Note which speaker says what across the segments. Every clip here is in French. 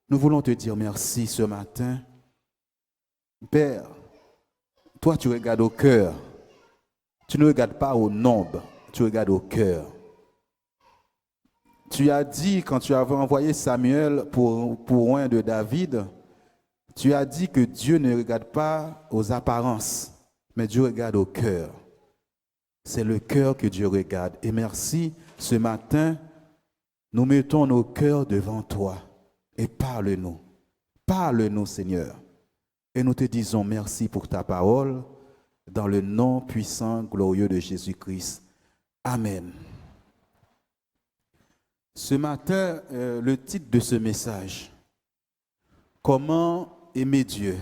Speaker 1: Nous voulons te dire merci ce matin. Père, toi tu regardes au cœur. Tu ne regardes pas au nombre, tu regardes au cœur. Tu as dit, quand tu avais envoyé Samuel pour un de David, tu as dit que Dieu ne regarde pas aux apparences, mais Dieu regarde au cœur. C'est le cœur que Dieu regarde. Et merci, ce matin, nous mettons nos cœurs devant toi. Et parle-nous. Parle-nous, Seigneur. Et nous te disons merci pour ta parole, dans le nom puissant, glorieux de Jésus-Christ. Amen. Ce matin, le titre de ce message, comment aimer Dieu?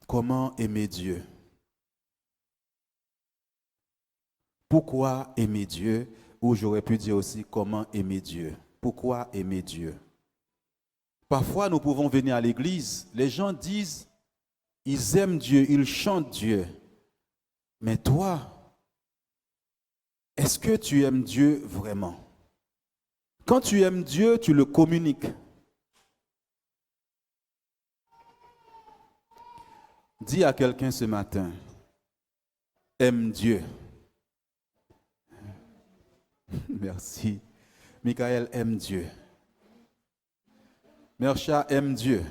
Speaker 1: Comment aimer Dieu? Pourquoi aimer Dieu? Ou j'aurais pu dire aussi comment aimer Dieu. Pourquoi aimer Dieu? Parfois, nous pouvons venir à l'église, les gens disent, ils aiment Dieu, ils chantent Dieu. Mais toi, est-ce que tu aimes Dieu vraiment? Quand tu aimes Dieu, tu le communiques. Dis à quelqu'un ce matin, aime Dieu. Merci. Michael aime Dieu. Mercha aime Dieu.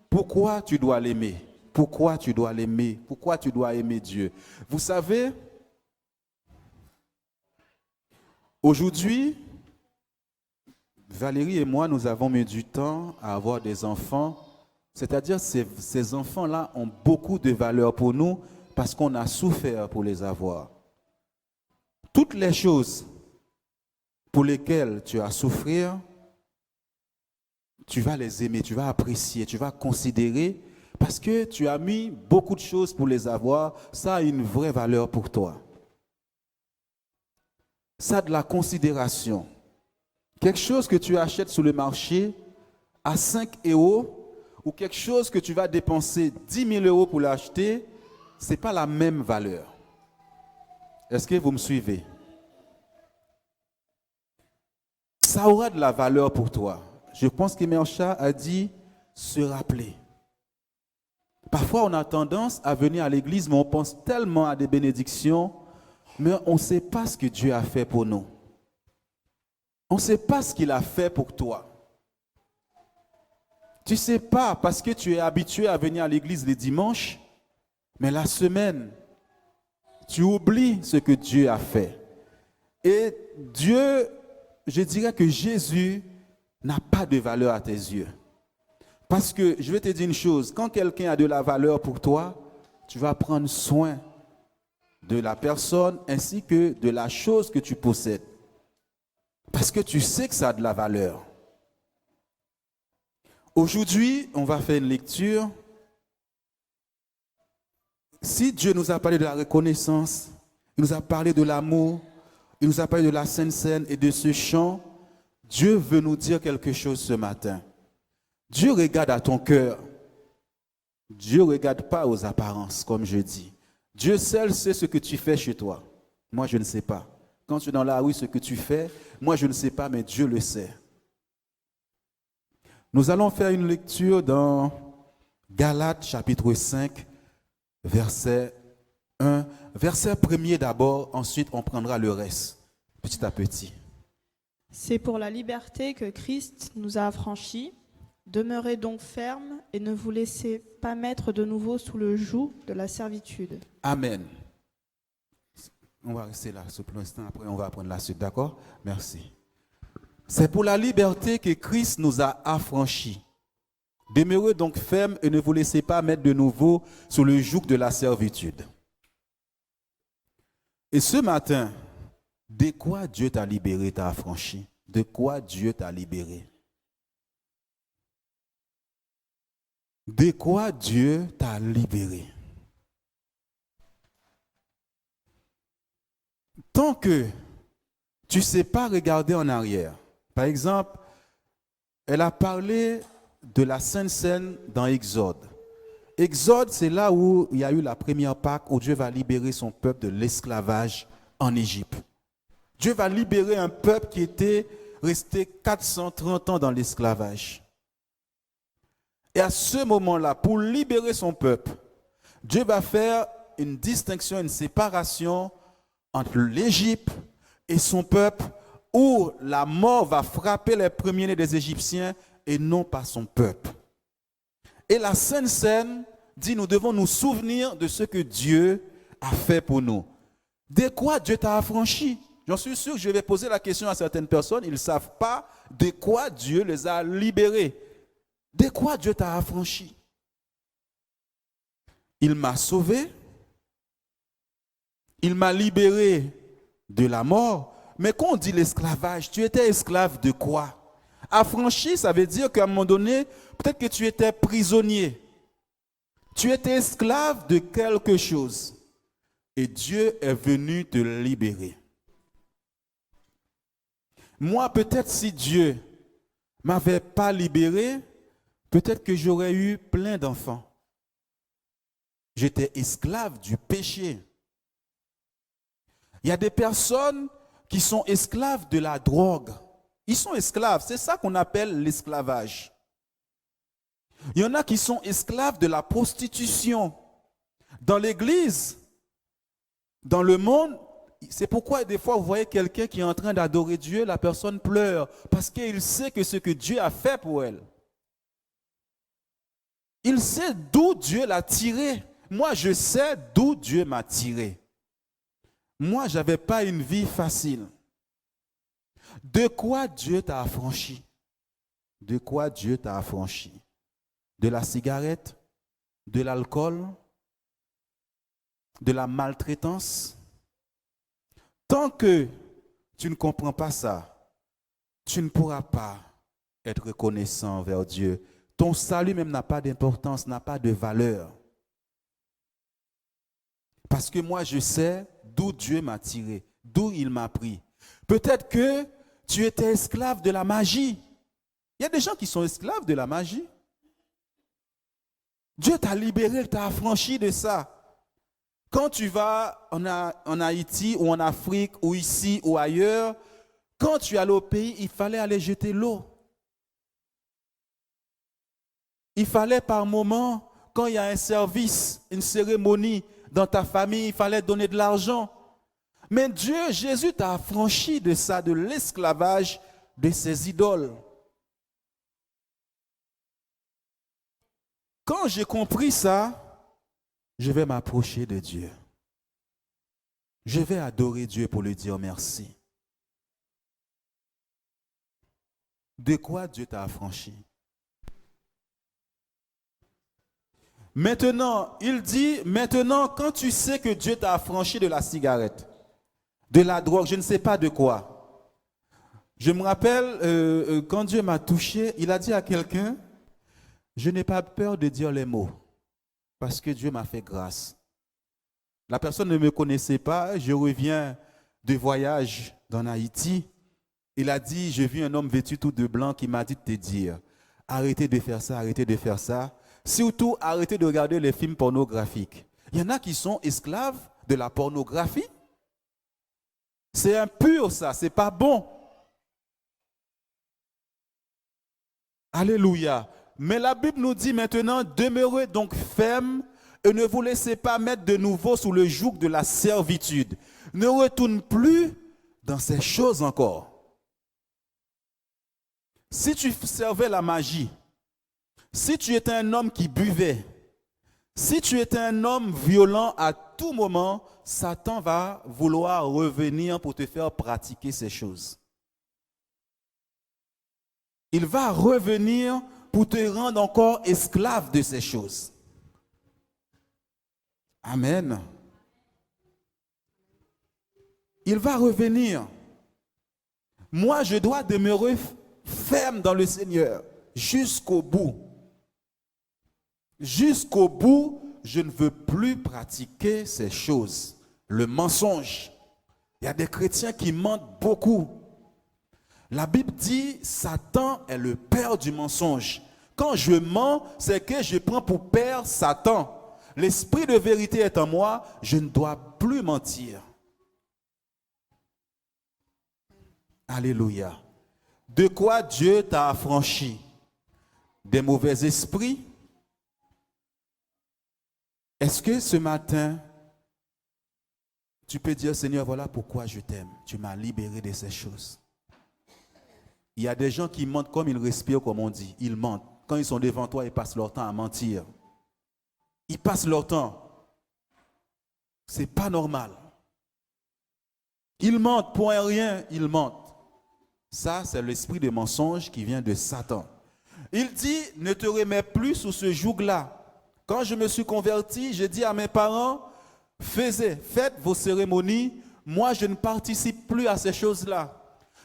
Speaker 1: Pourquoi tu dois l'aimer? Pourquoi tu dois l'aimer? Pourquoi tu dois aimer Dieu? Vous savez, aujourd'hui, Valérie et moi, nous avons mis du temps à avoir des enfants. C'est-à-dire ces enfants-là ont beaucoup de valeur pour nous parce qu'on a souffert pour les avoir. Toutes les choses pour lesquelles tu as souffert, tu vas les aimer, tu vas apprécier, tu vas considérer parce que tu as mis beaucoup de choses pour les avoir. Ça a une vraie valeur pour toi. Ça a de la considération. Quelque chose que tu achètes sur le marché à 5 euros ou quelque chose que tu vas dépenser 10 000 euros pour l'acheter, ce n'est pas la même valeur. Est-ce que vous me suivez? Ça aura de la valeur pour toi. Je pense qu'Emercha a dit se rappeler. Parfois, on a tendance à venir à l'église, mais on pense tellement à des bénédictions, mais on ne sait pas ce que Dieu a fait pour nous. On ne sait pas ce qu'il a fait pour toi. Tu ne sais pas parce que tu es habitué à venir à l'église les dimanches, mais la semaine, tu oublies ce que Dieu a fait. Et Dieu, je dirais que Jésus n'a pas de valeur à tes yeux. Parce que je vais te dire une chose, quand quelqu'un a de la valeur pour toi, tu vas prendre soin de la personne ainsi que de la chose que tu possèdes. Parce que tu sais que ça a de la valeur. Aujourd'hui, on va faire une lecture. Si Dieu nous a parlé de la reconnaissance, il nous a parlé de l'amour, il nous a parlé de la Sainte Seine et de ce chant, Dieu veut nous dire quelque chose ce matin. Dieu regarde à ton cœur. Dieu ne regarde pas aux apparences, comme je dis. Dieu seul sait ce que tu fais chez toi. Moi, je ne sais pas. Quand tu es dans la rue, ce que tu fais, moi, je ne sais pas, mais Dieu le sait. Nous allons faire une lecture dans Galates, chapitre 5, verset 1. Verset 1er d'abord, ensuite on prendra le reste, petit à petit.
Speaker 2: C'est pour la liberté que Christ nous a affranchis. Demeurez donc fermes et ne vous laissez pas mettre de nouveau sous le joug de la servitude.
Speaker 1: Amen. On va rester là ce instant, après on va prendre la suite, d'accord? Merci. C'est pour la liberté que Christ nous a affranchis. Demeurez donc fermes et ne vous laissez pas mettre de nouveau sous le joug de la servitude. Et ce matin, de quoi Dieu t'a libéré, t'a affranchi? De quoi Dieu t'a libéré? De quoi Dieu t'a libéré? Tant que tu ne sais pas regarder en arrière, par exemple, elle a parlé de la Sainte Seine dans Exode. Exode, c'est là où il y a eu la première Pâque, où Dieu va libérer son peuple de l'esclavage en Égypte. Dieu va libérer un peuple qui était rester 430 ans dans l'esclavage. Et à ce moment-là, pour libérer son peuple, Dieu va faire une distinction, une séparation entre l'Égypte et son peuple, où la mort va frapper les premiers-nés des Égyptiens et non pas son peuple. Et la Sainte Seine dit, nous devons nous souvenir de ce que Dieu a fait pour nous. De quoi Dieu t'a affranchi? J'en suis sûr que je vais poser la question à certaines personnes, ils ne savent pas de quoi Dieu les a libérés. De quoi Dieu t'a affranchi? Il m'a sauvé, il m'a libéré de la mort. Mais quand on dit l'esclavage, tu étais esclave de quoi? Affranchi, ça veut dire qu'à un moment donné, peut-être que tu étais prisonnier. Tu étais esclave de quelque chose. Et Dieu est venu te libérer. Moi, peut-être si Dieu ne m'avait pas libéré, peut-être que j'aurais eu plein d'enfants. J'étais esclave du péché. Il y a des personnes qui sont esclaves de la drogue. Ils sont esclaves, c'est ça qu'on appelle l'esclavage. Il y en a qui sont esclaves de la prostitution. Dans l'église, dans le monde, c'est pourquoi des fois vous voyez quelqu'un qui est en train d'adorer Dieu, la personne pleure parce qu'il sait que ce que Dieu a fait pour elle. Il sait d'où Dieu l'a tiré. Moi, je sais d'où Dieu m'a tiré. Moi, je n'avais pas une vie facile. De quoi Dieu t'a affranchi? De quoi Dieu t'a affranchi? De la cigarette? De l'alcool? De la maltraitance? Tant que tu ne comprends pas ça, tu ne pourras pas être reconnaissant envers Dieu. Ton salut même n'a pas d'importance, n'a pas de valeur. Parce que moi, je sais d'où Dieu m'a tiré, d'où il m'a pris. Peut-être que tu étais esclave de la magie. Il y a des gens qui sont esclaves de la magie. Dieu t'a libéré, t'a affranchi de ça. Quand tu vas en Haïti ou en Afrique ou ici ou ailleurs, quand tu allais au pays, il fallait aller jeter l'eau. Il fallait par moment, quand il y a un service, une cérémonie dans ta famille, il fallait donner de l'argent. Mais Dieu, Jésus t'a affranchi de ça, de l'esclavage de ses idoles. Quand j'ai compris ça, je vais m'approcher de Dieu. Je vais adorer Dieu pour lui dire merci. De quoi Dieu t'a affranchi? Maintenant, il dit, maintenant, quand tu sais que Dieu t'a affranchi de la cigarette, de la drogue, je ne sais pas de quoi. Je me rappelle, quand Dieu m'a touché, il a dit à quelqu'un, je n'ai pas peur de dire les mots, parce que Dieu m'a fait grâce. La personne ne me connaissait pas, je reviens de voyage dans Haïti. Il a dit, j'ai vu un homme vêtu tout de blanc qui m'a dit de te dire, arrêtez de faire ça, arrêtez de faire ça. Surtout, arrêtez de regarder les films pornographiques. Il y en a qui sont esclaves de la pornographie. C'est impur ça, c'est pas bon. Alléluia. Mais la Bible nous dit maintenant, demeurez donc fermes et ne vous laissez pas mettre de nouveau sous le joug de la servitude. Ne retourne plus dans ces choses encore. Si tu servais la magie, si tu étais un homme qui buvait, si tu étais un homme violent à tout moment, Satan va vouloir revenir pour te faire pratiquer ces choses. Il va revenir pour te rendre encore esclave de ces choses. Amen. Il va revenir. Moi, je dois demeurer ferme dans le Seigneur jusqu'au bout. Jusqu'au bout, je ne veux plus pratiquer ces choses. Le mensonge. Il y a des chrétiens qui mentent beaucoup. La Bible dit, Satan est le père du mensonge. Quand je mens, c'est que je prends pour père Satan. L'esprit de vérité est en moi, je ne dois plus mentir. Alléluia. De quoi Dieu t'a affranchi? Des mauvais esprits? Est-ce que ce matin, tu peux dire, Seigneur, voilà pourquoi je t'aime. Tu m'as libéré de ces choses. Il y a des gens qui mentent comme ils respirent, comme on dit. Ils mentent. Quand ils sont devant toi, ils passent leur temps à mentir. Ils passent leur temps. Ce n'est pas normal. Ils mentent pour un rien, ils mentent. Ça, c'est l'esprit de mensonge qui vient de Satan. Il dit, ne te remets plus sous ce joug-là. Quand je me suis converti, j'ai dit à mes parents, faites vos cérémonies. Moi, je ne participe plus à ces choses-là.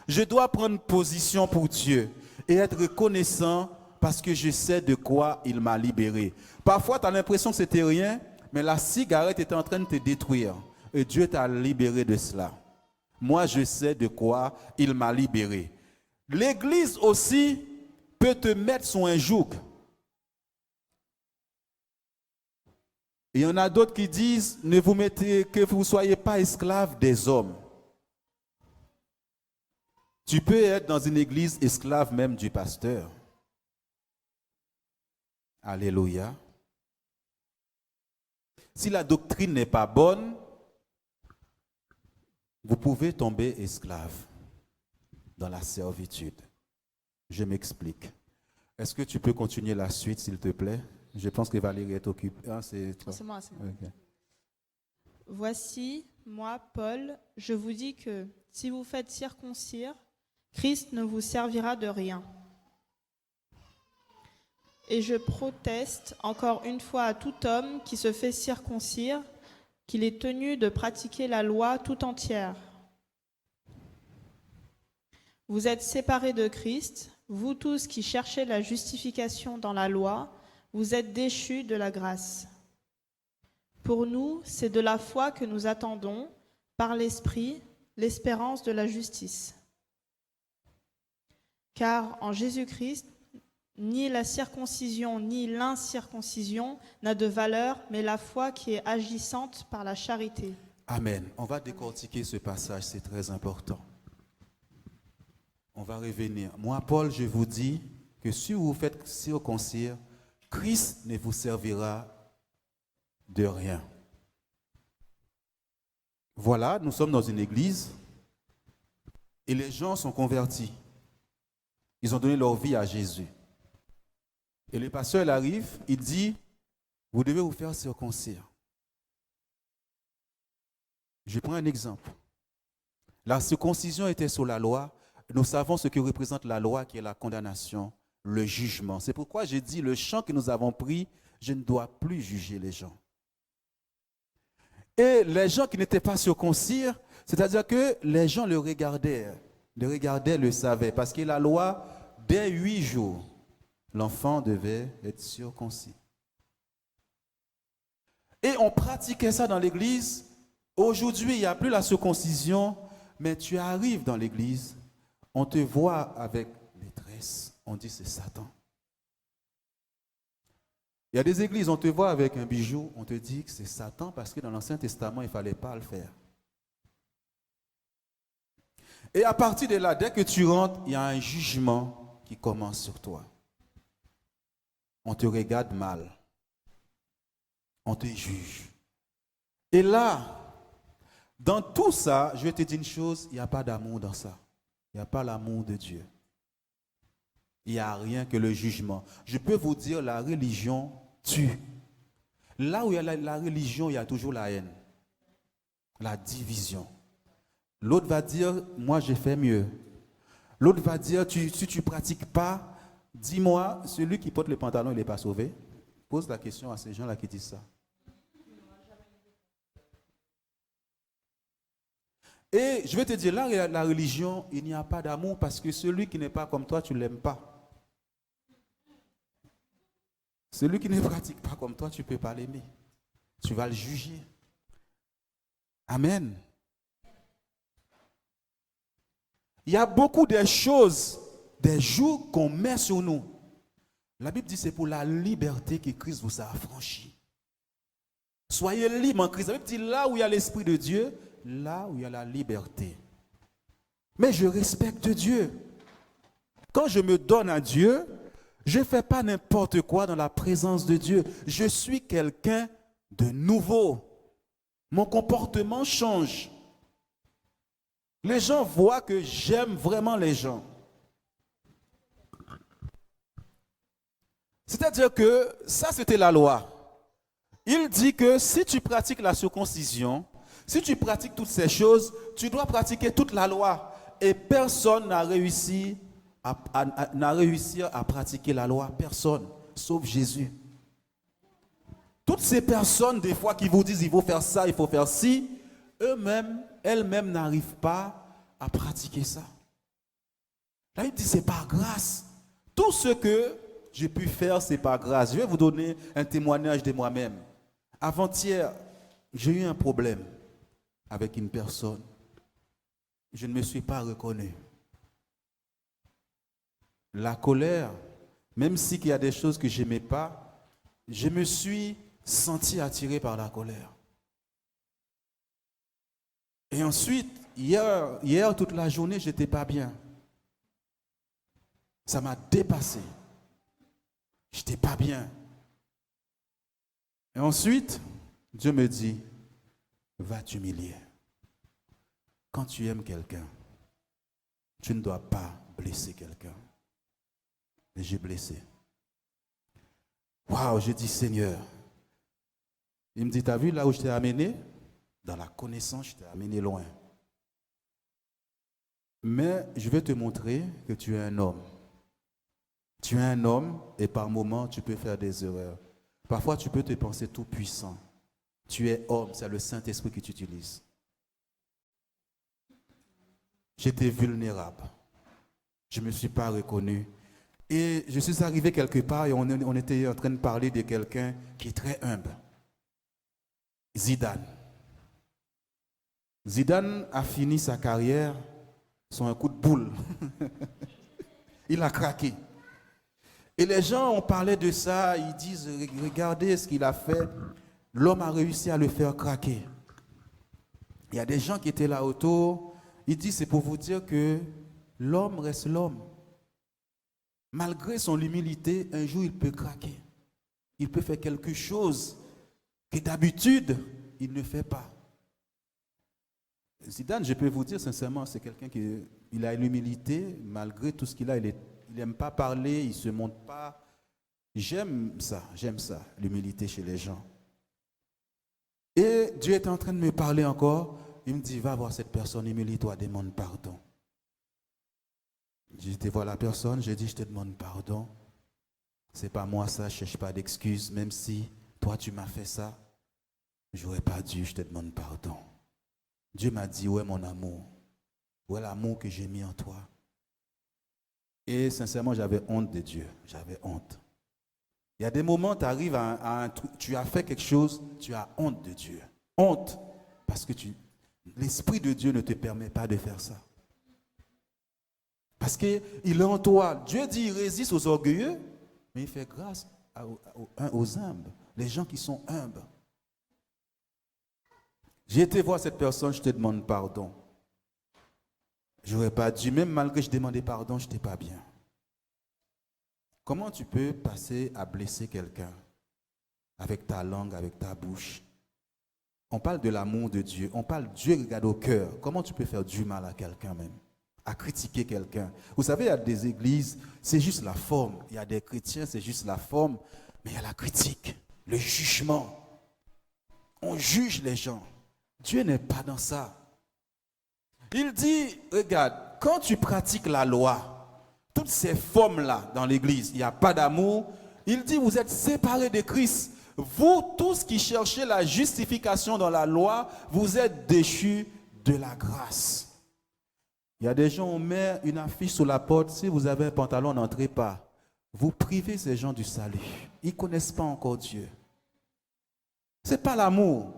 Speaker 1: Je dois prendre position pour Dieu et être reconnaissant parce que je sais de quoi il m'a libéré. Parfois, tu as l'impression que c'était rien, mais la cigarette était en train de te détruire. Et Dieu t'a libéré de cela. Moi, je sais de quoi il m'a libéré. L'Église aussi peut te mettre sous un joug. Il y en a d'autres qui disent, ne vous mettez, que vous ne soyez pas esclaves des hommes. Tu peux être dans une église esclave même du pasteur. Alléluia. Si la doctrine n'est pas bonne, vous pouvez tomber esclave dans la servitude. Je m'explique. Est-ce que tu peux continuer la suite, s'il te plaît? Je pense que Valérie est occupée. Ah, c'est toi.
Speaker 2: C'est moi.
Speaker 1: Okay.
Speaker 2: Voici, moi, Paul, je vous dis que si vous faites circoncire, Christ ne vous servira de rien. Et je proteste encore une fois à tout homme qui se fait circoncire qu'il est tenu de pratiquer la loi tout entière. Vous êtes séparés de Christ, vous tous qui cherchez la justification dans la loi, vous êtes déchus de la grâce. Pour nous, c'est de la foi que nous attendons, par l'Esprit, l'espérance de la justice. Car en Jésus-Christ, ni la circoncision ni l'incirconcision n'a de valeur, mais la foi qui est agissante par la charité.
Speaker 1: Amen. On va décortiquer ce passage, c'est très important. On va revenir. Moi, Paul, je vous dis que si vous faites circoncire, Christ ne vous servira de rien. Voilà, nous sommes dans une église et les gens sont convertis. Ils ont donné leur vie à Jésus. Et le pasteur, il arrive, il dit, vous devez vous faire circoncire. Je prends un exemple. La circoncision était sous la loi. Nous savons ce que représente la loi, qui est la condamnation, le jugement. C'est pourquoi j'ai dit, le chant que nous avons pris, je ne dois plus juger les gens. Et les gens qui n'étaient pas circoncis, c'est-à-dire que les gens le regardaient, le savaient, parce que la loi, dès 8 jours, l'enfant devait être circoncis. Et on pratiquait ça dans l'église. Aujourd'hui, il n'y a plus la circoncision, mais tu arrives dans l'église, on te voit avec les tresses, on dit c'est Satan. Il y a des églises, on te voit avec un bijou, on te dit que c'est Satan parce que dans l'Ancien Testament, il ne fallait pas le faire. Et à partir de là, dès que tu rentres, il y a un jugement qui commence sur toi. On te regarde mal. On te juge. Et là, dans tout ça, je vais te dire une chose, il n'y a pas d'amour dans ça. Il n'y a pas l'amour de Dieu. Il n'y a rien que le jugement. Je peux vous dire, la religion tue. Là où il y a la religion, il y a toujours la haine. La division. L'autre va dire, moi j'ai fait mieux. L'autre va dire, si tu ne pratiques pas, dis-moi, celui qui porte le pantalon, il n'est pas sauvé. Pose la question à ces gens-là qui disent ça. Et je vais te dire, là, la religion, il n'y a pas d'amour parce que celui qui n'est pas comme toi, tu ne l'aimes pas. Celui qui ne pratique pas comme toi, tu ne peux pas l'aimer. Tu vas le juger. Amen. Il y a beaucoup de choses, des jours qu'on met sur nous. La Bible dit c'est pour la liberté que Christ vous a affranchi. Soyez libres en Christ. La Bible dit là où il y a l'Esprit de Dieu, là où il y a la liberté. Mais je respecte Dieu. quand je me donne à Dieu, je ne fais pas n'importe quoi dans la présence de Dieu. Je suis quelqu'un de nouveau. Mon comportement change. Les gens voient que j'aime vraiment les gens. C'est-à-dire que ça, c'était la loi. Il dit que si tu pratiques la circoncision, si tu pratiques toutes ces choses, tu dois pratiquer toute la loi. Et personne n'a réussi à pratiquer la loi. Personne, sauf Jésus. Toutes ces personnes, des fois, qui vous disent il faut faire ça, il faut faire ci, elles-mêmes n'arrivent pas à pratiquer ça. Là, il dit c'est par grâce. Tout ce que j'ai pu faire, c'est par grâce. Je vais vous donner un témoignage de moi-même. Avant-hier, j'ai eu un problème avec une personne. Je ne me suis pas reconnu. La colère, même s'il y a des choses que je n'aimais pas, je me suis senti attiré par la colère. Et ensuite, hier toute la journée, je n'étais pas bien. Ça m'a dépassé. Je n'étais pas bien. Et ensuite, Dieu me dit, va t'humilier. Quand tu aimes quelqu'un, tu ne dois pas blesser quelqu'un. Et j'ai blessé. Waouh, j'ai dit Seigneur. Il me dit, t'as vu là où je t'ai amené? Dans la connaissance, je t'ai amené loin. Mais je vais te montrer que tu es un homme. Tu es un homme et par moments, tu peux faire des erreurs. Parfois, tu peux te penser tout puissant. Tu es homme, c'est le Saint-Esprit qui t'utilise. J'étais vulnérable. Je ne me suis pas reconnu. Et je suis arrivé quelque part et on était en train de parler de quelqu'un qui est très humble. Zidane. Zidane a fini sa carrière sur un coup de boule. Il a craqué. Et les gens ont parlé de ça, ils disent, regardez ce qu'il a fait. L'homme a réussi à le faire craquer. Il y a des gens qui étaient là autour, ils disent, c'est pour vous dire que l'homme reste l'homme. Malgré son humilité, un jour il peut craquer. Il peut faire quelque chose que d'habitude, il ne fait pas. Zidane, je peux vous dire sincèrement, c'est quelqu'un qui a l'humilité, malgré tout ce qu'il a, il n'aime pas parler, il ne se montre pas. J'aime ça, l'humilité chez les gens. Et Dieu est en train de me parler encore. Il me dit, va voir cette personne, humilie-toi, demande pardon. J'ai été voir la personne, j'ai dit, je te demande pardon. C'est pas moi ça, je ne cherche pas d'excuses, même si toi tu m'as fait ça. J'aurais pas dû, je te demande pardon. Dieu m'a dit, où est mon amour? Où est l'amour que j'ai mis en toi? Et sincèrement, j'avais honte de Dieu. J'avais honte. Il y a des moments, tu arrives à un truc, tu as fait quelque chose, tu as honte de Dieu. Honte, parce que l'Esprit de Dieu ne te permet pas de faire ça. Parce qu'il est en toi. Dieu dit, il résiste aux orgueilleux, mais il fait grâce aux humbles, les gens qui sont humbles. J'ai été voir cette personne, je te demande pardon. J'aurais pas dû, même malgré que je demandais pardon, je n'étais pas bien. Comment tu peux passer à blesser quelqu'un avec ta langue, avec ta bouche? On parle de l'amour de Dieu, on parle Dieu regarde au cœur. Comment tu peux faire du mal à quelqu'un même? À critiquer quelqu'un? Vous savez, il y a des églises, c'est juste la forme. Il y a des chrétiens, c'est juste la forme. Mais il y a la critique, le jugement. On juge les gens. Dieu n'est pas dans ça. Il dit, regarde, quand tu pratiques la loi, toutes ces formes-là dans l'église, il n'y a pas d'amour. Il dit, vous êtes séparés de Christ. Vous, tous qui cherchez la justification dans la loi, vous êtes déchus de la grâce. Il y a des gens, on met une affiche sur la porte, si vous avez un pantalon, n'entrez pas. Vous privez ces gens du salut. Ils ne connaissent pas encore Dieu. Ce n'est pas l'amour.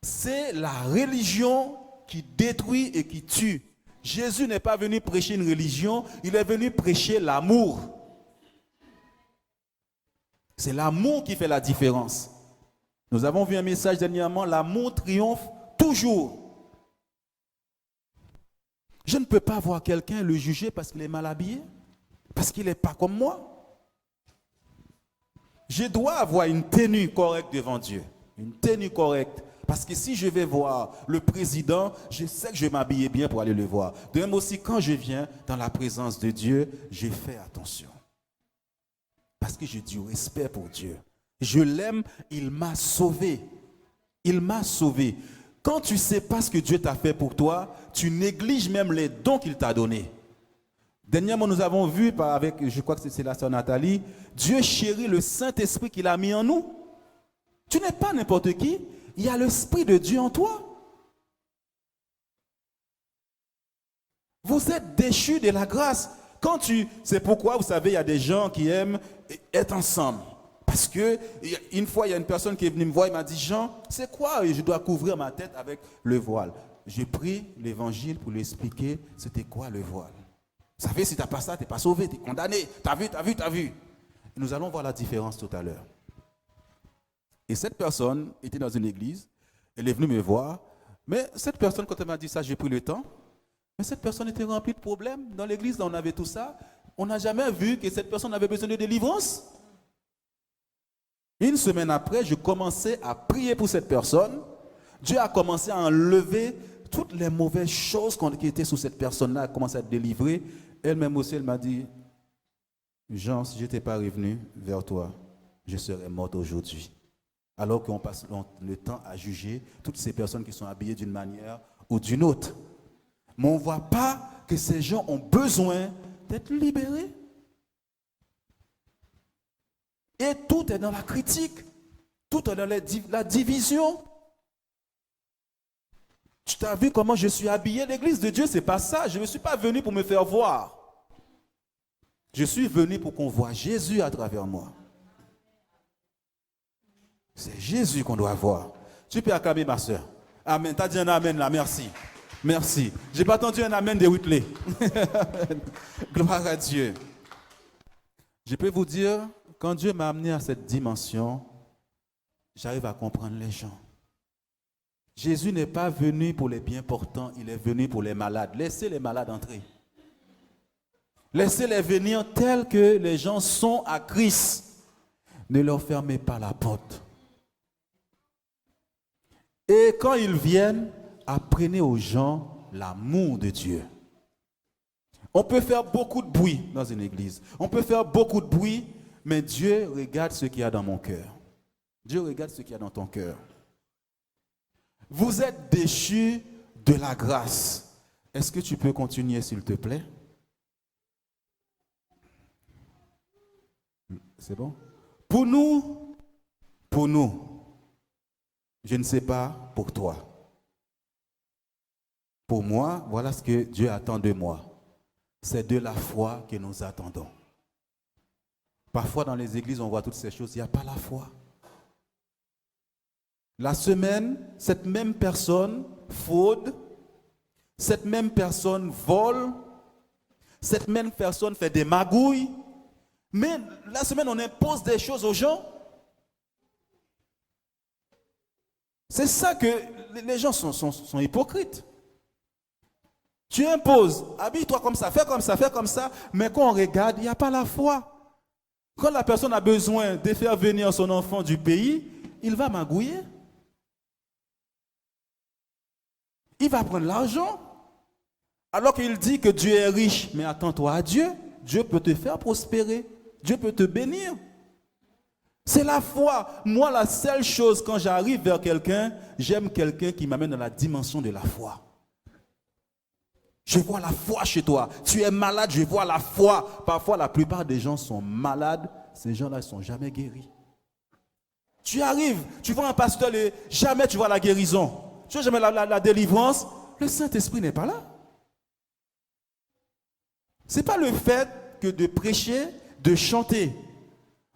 Speaker 1: C'est la religion qui détruit et qui tue. Jésus n'est pas venu prêcher une religion, il est venu prêcher l'amour. C'est l'amour qui fait la différence. Nous avons vu un message dernièrement, l'amour triomphe toujours. Je ne peux pas voir quelqu'un le juger parce qu'il est mal habillé. parce qu'il n'est pas comme moi. Je dois avoir une tenue correcte devant Dieu. Une tenue correcte. Parce que si je vais voir le président, je sais que je vais m'habiller bien pour aller le voir. De même aussi, quand je viens dans la présence de Dieu, je fais attention. Parce que j'ai du respect pour Dieu. Je l'aime, il m'a sauvé. Il m'a sauvé. Quand tu ne sais pas ce que Dieu t'a fait pour toi, tu négliges même les dons qu'il t'a donnés. Dernièrement, nous avons vu, avec, je crois que c'est la sœur Nathalie, Dieu chérit le Saint-Esprit qu'il a mis en nous. Tu n'es pas n'importe qui, il y a l'Esprit de Dieu en toi. Vous êtes déchus de la grâce. C'est pourquoi, vous savez, il y a des gens qui aiment être ensemble. Parce que, une fois, il y a une personne qui est venue me voir, il m'a dit, Jean, c'est quoi? Je dois couvrir ma tête avec le voile. J'ai pris l'évangile pour lui expliquer c'était quoi le voile. Vous savez, si tu n'as pas ça, tu n'es pas sauvé, tu es condamné. Tu as vu. Et nous allons voir la différence tout à l'heure. Et cette personne était dans une église, elle est venue me voir, mais cette personne, quand elle m'a dit ça, j'ai pris le temps, mais cette personne était remplie de problèmes. Dans l'église, là, on avait tout ça. On n'a jamais vu que cette personne avait besoin de délivrance. Une semaine après, je commençais à prier pour cette personne. Dieu a commencé à enlever toutes les mauvaises choses qui étaient sous cette personne-là, a commencé à être délivrée. Elle-même aussi, elle m'a dit, Jean, si je n'étais pas revenu vers toi, je serais morte aujourd'hui. Alors qu'on passe le temps à juger toutes ces personnes qui sont habillées d'une manière ou d'une autre. Mais on ne voit pas que ces gens ont besoin d'être libérés. Et tout est dans la critique, tout est dans la division. Tu t'as vu comment je suis habillé? L'église de Dieu, ce n'est pas ça. Je ne suis pas venu pour me faire voir. Je suis venu pour qu'on voit Jésus à travers moi. C'est Jésus qu'on doit voir. Tu peux acclamer ma soeur. Amen. Tu as dit un amen là, merci. Merci. Je n'ai pas entendu un amen de Whitley. Gloire à Dieu. Je peux vous dire, quand Dieu m'a amené à cette dimension, j'arrive à comprendre les gens. Jésus n'est pas venu pour les bien portants, il est venu pour les malades. Laissez les malades entrer. Laissez-les venir tels que les gens sont à Christ. Ne leur fermez pas la porte. Et quand ils viennent, apprenez aux gens l'amour de Dieu. On peut faire beaucoup de bruit dans une église. On peut faire beaucoup de bruit, mais Dieu regarde ce qu'il y a dans mon cœur. Dieu regarde ce qu'il y a dans ton cœur. Vous êtes déchus de la grâce. Est-ce que tu peux continuer, s'il te plaît? C'est bon? Pour nous, je ne sais pas pour toi. Pour moi, voilà ce que Dieu attend de moi. C'est de la foi que nous attendons. Parfois dans les églises, on voit toutes ces choses, il n'y a pas la foi. La semaine, cette même personne fraude, cette même personne vole, cette même personne fait des magouilles, mais la semaine, on impose des choses aux gens. C'est ça que les gens sont hypocrites. Tu imposes, habille-toi comme ça, fais comme ça, mais quand on regarde, il n'y a pas la foi. Quand la personne a besoin de faire venir son enfant du pays, il va magouiller. Il va prendre l'argent. Alors qu'il dit que Dieu est riche, mais attends-toi à Dieu. Dieu peut te faire prospérer. Dieu peut te bénir. C'est la foi. Moi, la seule chose, quand j'arrive vers quelqu'un, j'aime quelqu'un qui m'amène dans la dimension de la foi. Je vois la foi chez toi. Tu es malade, je vois la foi. Parfois, la plupart des gens sont malades. Ces gens-là ne sont jamais guéris. Tu arrives, tu vois un pasteur, et jamais tu vois la guérison. Tu vois jamais la délivrance. Le Saint-Esprit n'est pas là. Ce n'est pas le fait que de prêcher, de chanter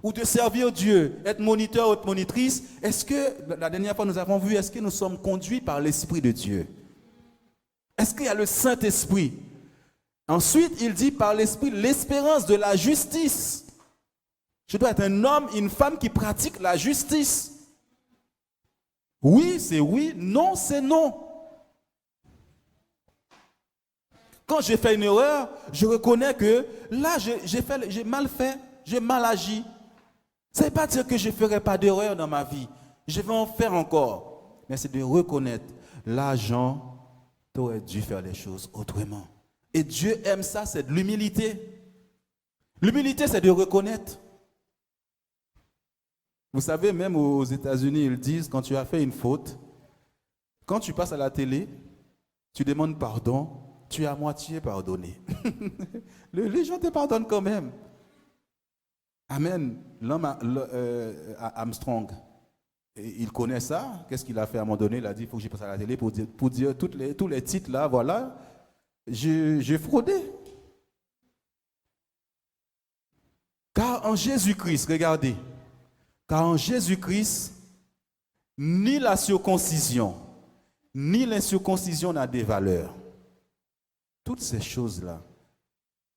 Speaker 1: ou de servir Dieu, être moniteur ou monitrice. Est-ce que, la dernière fois nous avons vu, est-ce que nous sommes conduits par l'Esprit de Dieu? Est-ce qu'il y a le Saint-Esprit? Ensuite, il dit par l'Esprit, l'espérance de la justice. Je dois être un homme, une femme qui pratique la justice. Oui, c'est oui. Non, c'est non. Quand j'ai fait une erreur, je reconnais que là, j'ai mal fait, j'ai mal agi. Ça ne veut pas dire que je ne ferai pas d'erreur dans ma vie. Je vais en faire encore. Mais c'est de reconnaître, là, Jean, tu aurais dû faire les choses autrement. Et Dieu aime ça, c'est de l'humilité. L'humilité, c'est de reconnaître. Vous savez, même aux États-Unis, ils disent, quand tu as fait une faute, quand tu passes à la télé, tu demandes pardon, tu es à moitié pardonné. Les gens te pardonnent quand même. Amen. Armstrong, il connaît ça. Qu'est-ce qu'il a fait à un moment donné? Il a dit, il faut que je passe à la télé pour dire tous les titres là, voilà, j'ai fraudé. Car en Jésus-Christ, regardez, car en Jésus-Christ, ni la circoncision, ni l'incirconcision n'a des valeurs. Toutes ces choses-là,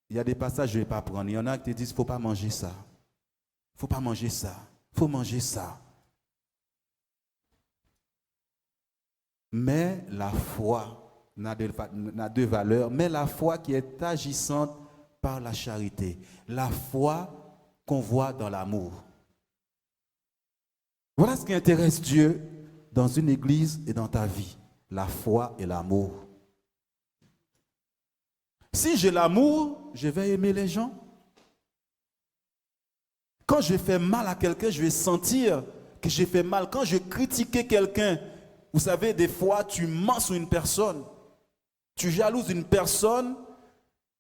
Speaker 1: il y a des passages que je ne vais pas prendre. Il y en a qui te disent, il ne faut pas manger ça. Il ne faut pas manger ça. Il faut manger ça. Mais la foi n'a de valeur, mais la foi qui est agissante par la charité. La foi qu'on voit dans l'amour. Voilà ce qui intéresse Dieu dans une église et dans ta vie. La foi et l'amour. Si j'ai l'amour, je vais aimer les gens. Quand je fais mal à quelqu'un, je vais sentir que j'ai fait mal. Quand je critique quelqu'un, vous savez, des fois, tu mens sur une personne, tu jalouses une personne,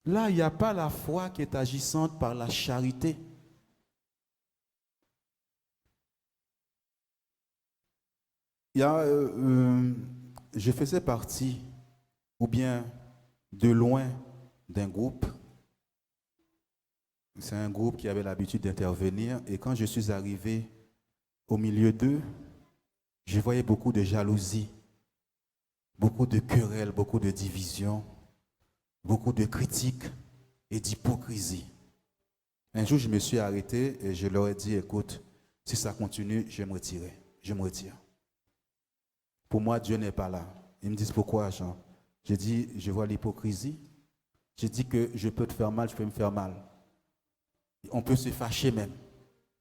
Speaker 1: là, il n'y a pas la foi qui est agissante par la charité. Je faisais partie, ou bien de loin, d'un groupe. C'est un groupe qui avait l'habitude d'intervenir. Et quand je suis arrivé au milieu d'eux, je voyais beaucoup de jalousie, beaucoup de querelles, beaucoup de divisions, beaucoup de critiques et d'hypocrisie. Un jour, je me suis arrêté et je leur ai dit, écoute, si ça continue, je vais me retirer. Je me retire. Pour moi, Dieu n'est pas là. Ils me disent, pourquoi, Jean? J'ai dit, je vois l'hypocrisie. J'ai dit que je peux te faire mal, je peux me faire mal. On peut se fâcher même.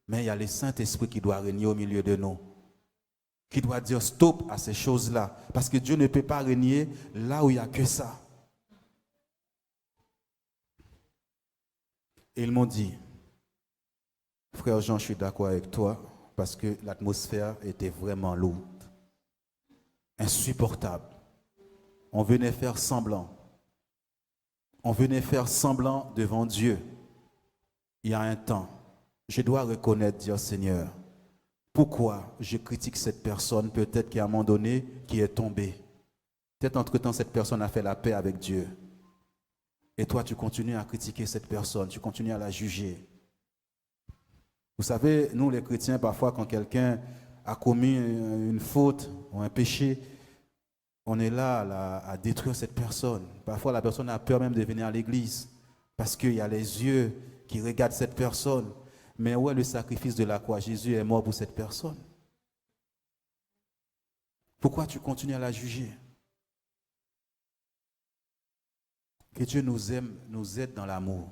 Speaker 1: Mais il y a le Saint-Esprit qui doit régner au milieu de nous. Qui doit dire stop à ces choses-là. Parce que Dieu ne peut pas régner là où il n'y a que ça. Et ils m'ont dit, frère Jean, je suis d'accord avec toi parce que l'atmosphère était vraiment lourde. Insupportable. On venait faire semblant. On venait faire semblant devant Dieu. Il y a un temps, je dois reconnaître, dire Seigneur, pourquoi je critique cette personne, peut-être qu'à un moment donné, qui est tombée. Peut-être entre-temps, cette personne a fait la paix avec Dieu. Et toi, tu continues à critiquer cette personne, tu continues à la juger. Vous savez, nous les chrétiens, parfois, quand quelqu'un a commis une faute ou un péché, on est là à détruire cette personne. Parfois, la personne a peur même de venir à l'église parce qu'il y a les yeux qui regardent cette personne. Mais où est le sacrifice de la croix? Jésus est mort pour cette personne. Pourquoi tu continues à la juger? Que Dieu nous aime, nous aide dans l'amour.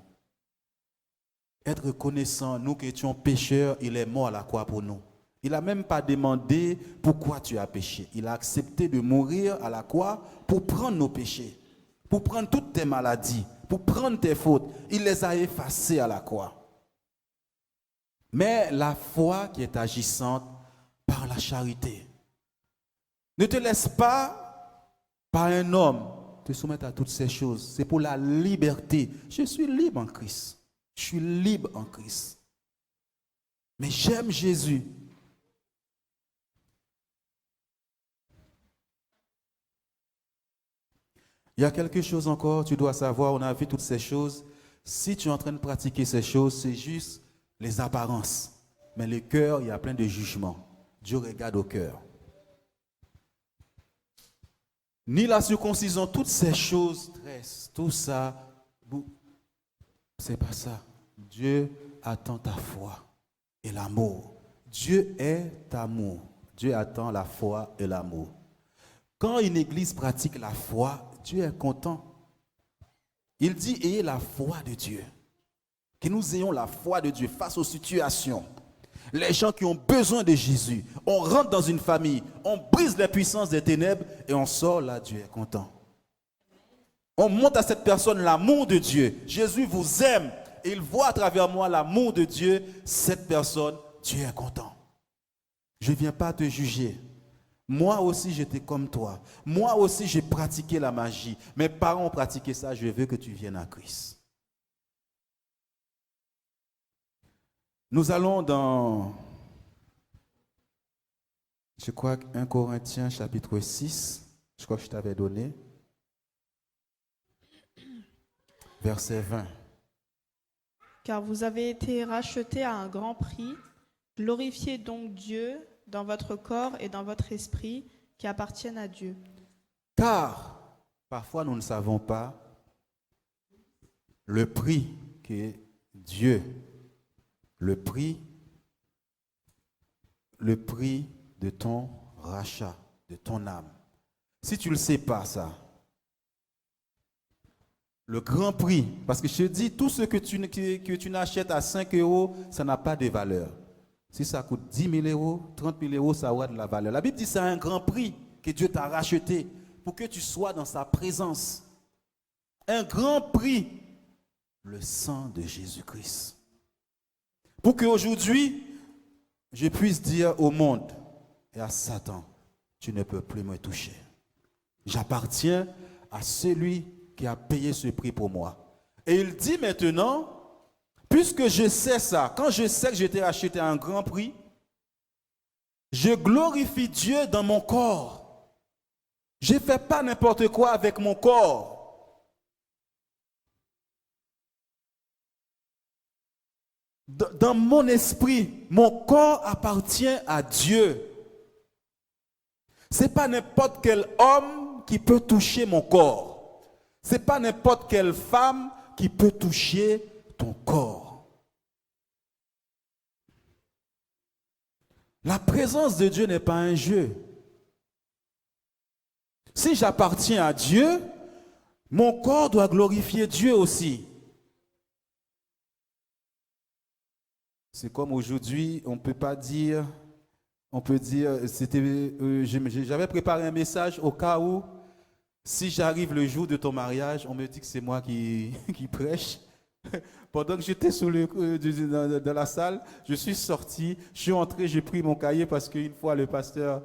Speaker 1: Être reconnaissant, nous qui étions pécheurs, il est mort à la croix pour nous. Il n'a même pas demandé pourquoi tu as péché. Il a accepté de mourir à la croix pour prendre nos péchés, pour prendre toutes tes maladies, pour prendre tes fautes. Il les a effacées à la croix. Mais la foi qui est agissante par la charité. Ne te laisse pas par un homme te soumettre à toutes ces choses. C'est pour la liberté. Je suis libre en Christ. Je suis libre en Christ. Mais j'aime Jésus. Il y a quelque chose encore, tu dois savoir, on a vu toutes ces choses. Si tu es en train de pratiquer ces choses, c'est juste les apparences. Mais le cœur, il y a plein de jugements. Dieu regarde au cœur. Ni la circoncision, toutes ces choses, tout ça, c'est pas ça. Dieu attend ta foi et l'amour. Dieu est amour. Dieu attend la foi et l'amour. Quand une église pratique la foi, Dieu est content. Il dit, ayez la foi de Dieu. Que nous ayons la foi de Dieu face aux situations. Les gens qui ont besoin de Jésus, on rentre dans une famille, on brise les puissances des ténèbres et on sort là, Dieu est content. On montre à cette personne l'amour de Dieu. Jésus vous aime et il voit à travers moi l'amour de Dieu. Cette personne, Dieu est content. Je ne viens pas te juger. Moi aussi, j'étais comme toi. Moi aussi, j'ai pratiqué la magie. Mes parents ont pratiqué ça. Je veux que tu viennes à Christ. Nous allons dans, je crois, 1 Corinthiens chapitre 6. Je crois que je t'avais donné. Verset 20.
Speaker 2: Car vous avez été rachetés à un grand prix. Glorifiez donc Dieu dans votre corps et dans votre esprit qui appartiennent à Dieu.
Speaker 1: Car, parfois nous ne savons pas le prix que Dieu, le prix de ton rachat, de ton âme. Si tu ne le sais pas, ça, le grand prix, parce que je te dis, tout ce que tu n'achètes à 5 euros, ça n'a pas de valeur. Si ça coûte 10 000 euros, 30 000 euros, ça aura de la valeur. La Bible dit que c'est un grand prix que Dieu t'a racheté pour que tu sois dans sa présence. Un grand prix, le sang de Jésus-Christ. Pour qu'aujourd'hui, je puisse dire au monde et à Satan, tu ne peux plus me toucher. J'appartiens à celui qui a payé ce prix pour moi. Et il dit maintenant, puisque je sais ça, quand je sais que j'ai été racheté à un grand prix, je glorifie Dieu dans mon corps. Je ne fais pas n'importe quoi avec mon corps. Dans mon esprit, mon corps appartient à Dieu. Ce n'est pas n'importe quel homme qui peut toucher mon corps. Ce n'est pas n'importe quelle femme qui peut toucher ton corps. La présence de Dieu n'est pas un jeu. Si j'appartiens à Dieu, mon corps doit glorifier Dieu aussi. C'est comme aujourd'hui, on peut dire, j'avais préparé un message au cas où, si j'arrive le jour de ton mariage, on me dit que c'est moi qui prêche. Pendant que j'étais dans la salle, je suis sorti, je suis entré, j'ai pris mon cahier parce qu'une fois le pasteur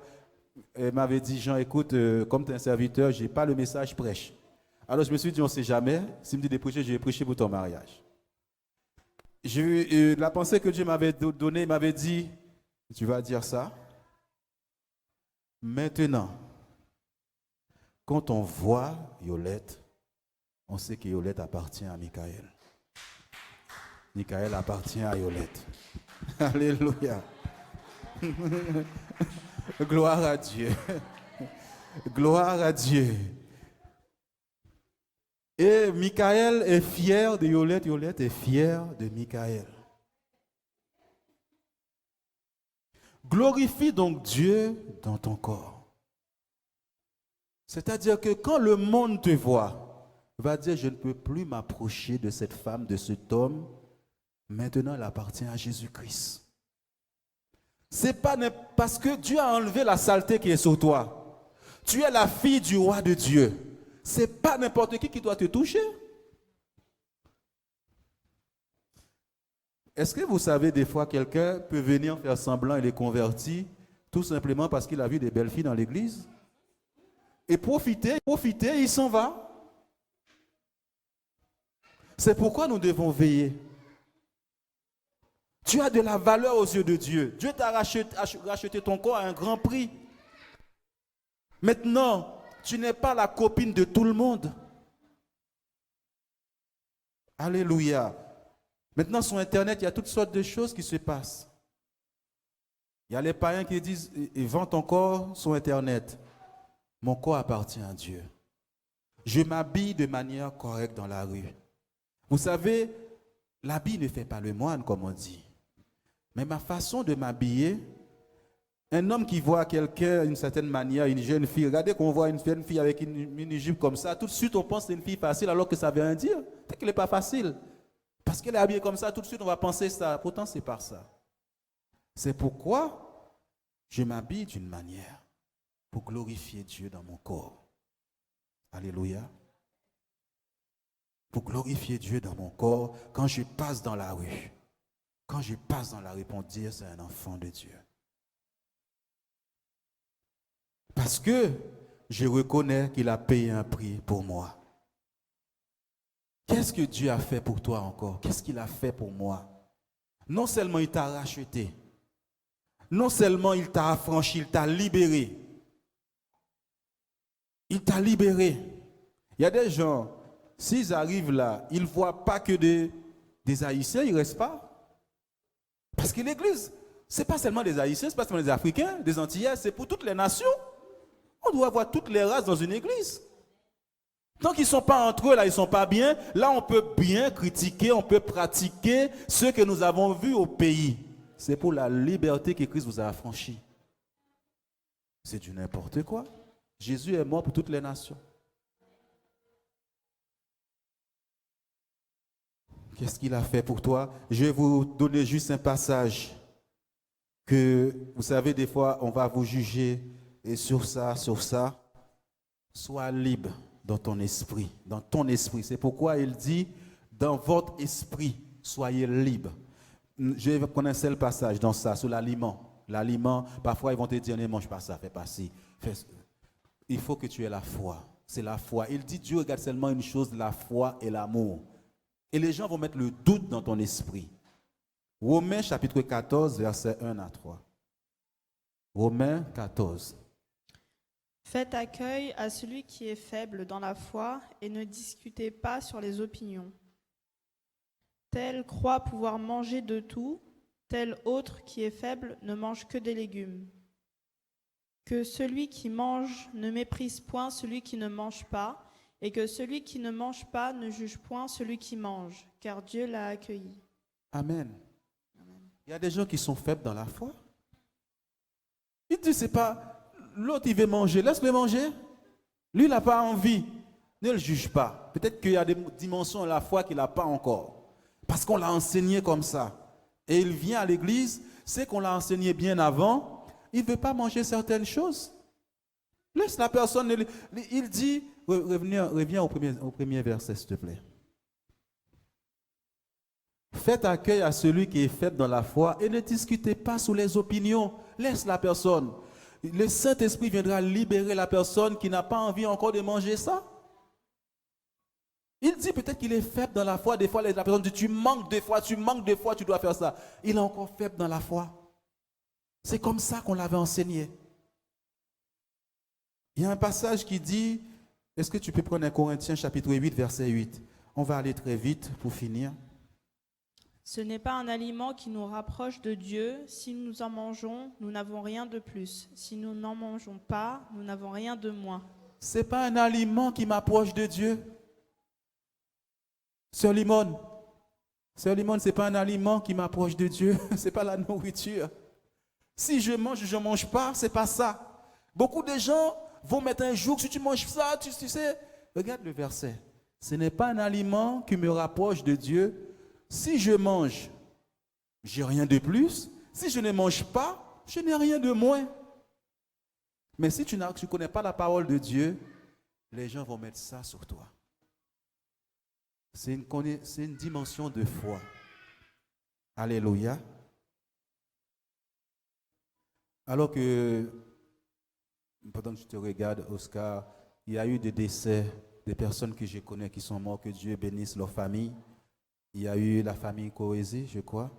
Speaker 1: m'avait dit, Jean, écoute, comme tu es un serviteur, je n'ai pas le message prêche. Alors je me suis dit, on ne sait jamais, s'il me dit de prêcher, je vais prêcher pour ton mariage. La pensée que Dieu m'avait donnée, il m'avait dit, tu vas dire ça. Maintenant, quand on voit Yolette, on sait que Yolette appartient à Michael. Michael appartient à Yolette. Alléluia. Gloire à Dieu. Gloire à Dieu. Et Michael est fier de Yolette. Yolette est fière de Michael. Glorifie donc Dieu dans ton corps. C'est-à-dire que quand le monde te voit, va dire, je ne peux plus m'approcher de cette femme, de cet homme. Maintenant, elle appartient à Jésus-Christ. C'est pas parce que Dieu a enlevé la saleté qui est sur toi. Tu es la fille du roi de Dieu. C'est pas n'importe qui doit te toucher. Est-ce que vous savez, des fois, quelqu'un peut venir faire semblant, il est converti, tout simplement parce qu'il a vu des belles filles dans l'église? Et profiter, il s'en va. C'est pourquoi nous devons veiller. Tu as de la valeur aux yeux de Dieu. Dieu t'a racheté ton corps à un grand prix. Maintenant, tu n'es pas la copine de tout le monde. Alléluia. Maintenant, sur Internet, il y a toutes sortes de choses qui se passent. Il y a les païens qui disent, vends ton corps sur Internet. Mon corps appartient à Dieu. Je m'habille de manière correcte dans la rue. Vous savez, l'habit ne fait pas le moine, comme on dit. Mais ma façon de m'habiller Un homme qui voit quelqu'un d'une certaine manière, une jeune fille, regardez qu'on voit une jeune fille avec une mini-jupe comme ça, tout de suite on pense que c'est une fille facile alors que ça veut rien dire. Peut-être qu'elle n'est pas facile. Parce qu'elle est habillée comme ça, tout de suite on va penser ça. Pourtant, c'est pas ça. C'est pourquoi je m'habille d'une manière pour glorifier Dieu dans mon corps. Alléluia. Pour glorifier Dieu dans mon corps quand je passe dans la rue. Quand je passe dans la rue pour dire c'est un enfant de Dieu. Parce que je reconnais qu'il a payé un prix pour moi. Qu'est-ce que Dieu a fait pour toi encore? Qu'est-ce qu'il a fait pour moi? Non seulement il t'a racheté, non seulement il t'a affranchi, il t'a libéré. Il t'a libéré. Il y a des gens, s'ils arrivent là, ils ne voient pas que des Haïtiens, ils ne restent pas. Parce que l'Église, ce n'est pas seulement des Haïtiens, ce n'est pas seulement des Africains, des Antillais, c'est pour toutes les nations. On doit avoir toutes les races dans une église. Tant qu'ils ne sont pas entre eux, là, ils ne sont pas bien, là, on peut bien critiquer, on peut pratiquer ce que nous avons vu au pays. C'est pour la liberté que Christ vous a affranchi. C'est du n'importe quoi. Jésus est mort pour toutes les nations. Qu'est-ce qu'il a fait pour toi? Je vais vous donner juste un passage que, vous savez, des fois, on va vous juger. Et sur ça, sois libre dans ton esprit. Dans ton esprit. C'est pourquoi il dit, dans votre esprit, soyez libre. Je vais prendre un seul passage dans ça, sur l'aliment. L'aliment, parfois ils vont te dire, ne mange pas ça, fais pas ci. Il faut que tu aies la foi. C'est la foi. Il dit, Dieu regarde seulement une chose, la foi et l'amour. Et les gens vont mettre le doute dans ton esprit. Romains chapitre 14, versets 1 à 3. Romains 14.
Speaker 2: Faites accueil à celui qui est faible dans la foi et ne discutez pas sur les opinions. Tel croit pouvoir manger de tout, tel autre qui est faible ne mange que des légumes. Que celui qui mange ne méprise point celui qui ne mange pas, et que celui qui ne mange pas ne juge point celui qui mange, car Dieu l'a accueilli.
Speaker 1: Amen. Il y a des gens qui sont faibles dans la foi. Il dit, c'est pas... L'autre, il veut manger, laisse-le manger. Lui, il n'a pas envie. Ne le juge pas. Peut-être qu'il y a des dimensions de la foi qu'il n'a pas encore. Parce qu'on l'a enseigné comme ça. Et il vient à l'église, c'est qu'on l'a enseigné bien avant. Il ne veut pas manger certaines choses. Laisse la personne. Il dit, reviens au premier verset, s'il te plaît. Faites accueil à celui qui est faible dans la foi et ne discutez pas sous les opinions. Laisse la personne. Le Saint-Esprit viendra libérer la personne qui n'a pas envie encore de manger ça. Il dit peut-être qu'il est faible dans la foi. Des fois, la personne dit, tu manques de foi, tu dois faire ça. Il est encore faible dans la foi. C'est comme ça qu'on l'avait enseigné. Il y a un passage qui dit, est-ce que tu peux prendre un Corinthiens chapitre 8, verset 8? On va aller très vite pour finir.
Speaker 2: Ce n'est pas un aliment qui nous rapproche de Dieu. Si nous en mangeons, nous n'avons rien de plus. Si nous n'en mangeons pas, nous n'avons rien de moins.
Speaker 1: Ce n'est pas un aliment qui m'approche de Dieu. Sœur Limone, ce n'est pas un aliment qui m'approche de Dieu. Ce n'est pas la nourriture. Si je ne mange pas, ce n'est pas ça. Beaucoup de gens vont mettre un jour, si tu manges ça, tu sais. Regarde le verset. Ce n'est pas un aliment qui me rapproche de Dieu. Si je mange, j'ai rien de plus. Si je ne mange pas, je n'ai rien de moins. Mais si tu ne connais pas la parole de Dieu, les gens vont mettre ça sur toi. C'est une dimension de foi. Alléluia. Alors que, pendant que je te regarde, Oscar, il y a eu des décès, des personnes que je connais qui sont mortes, que Dieu bénisse leur famille. Il y a eu la famille Coésé, je crois.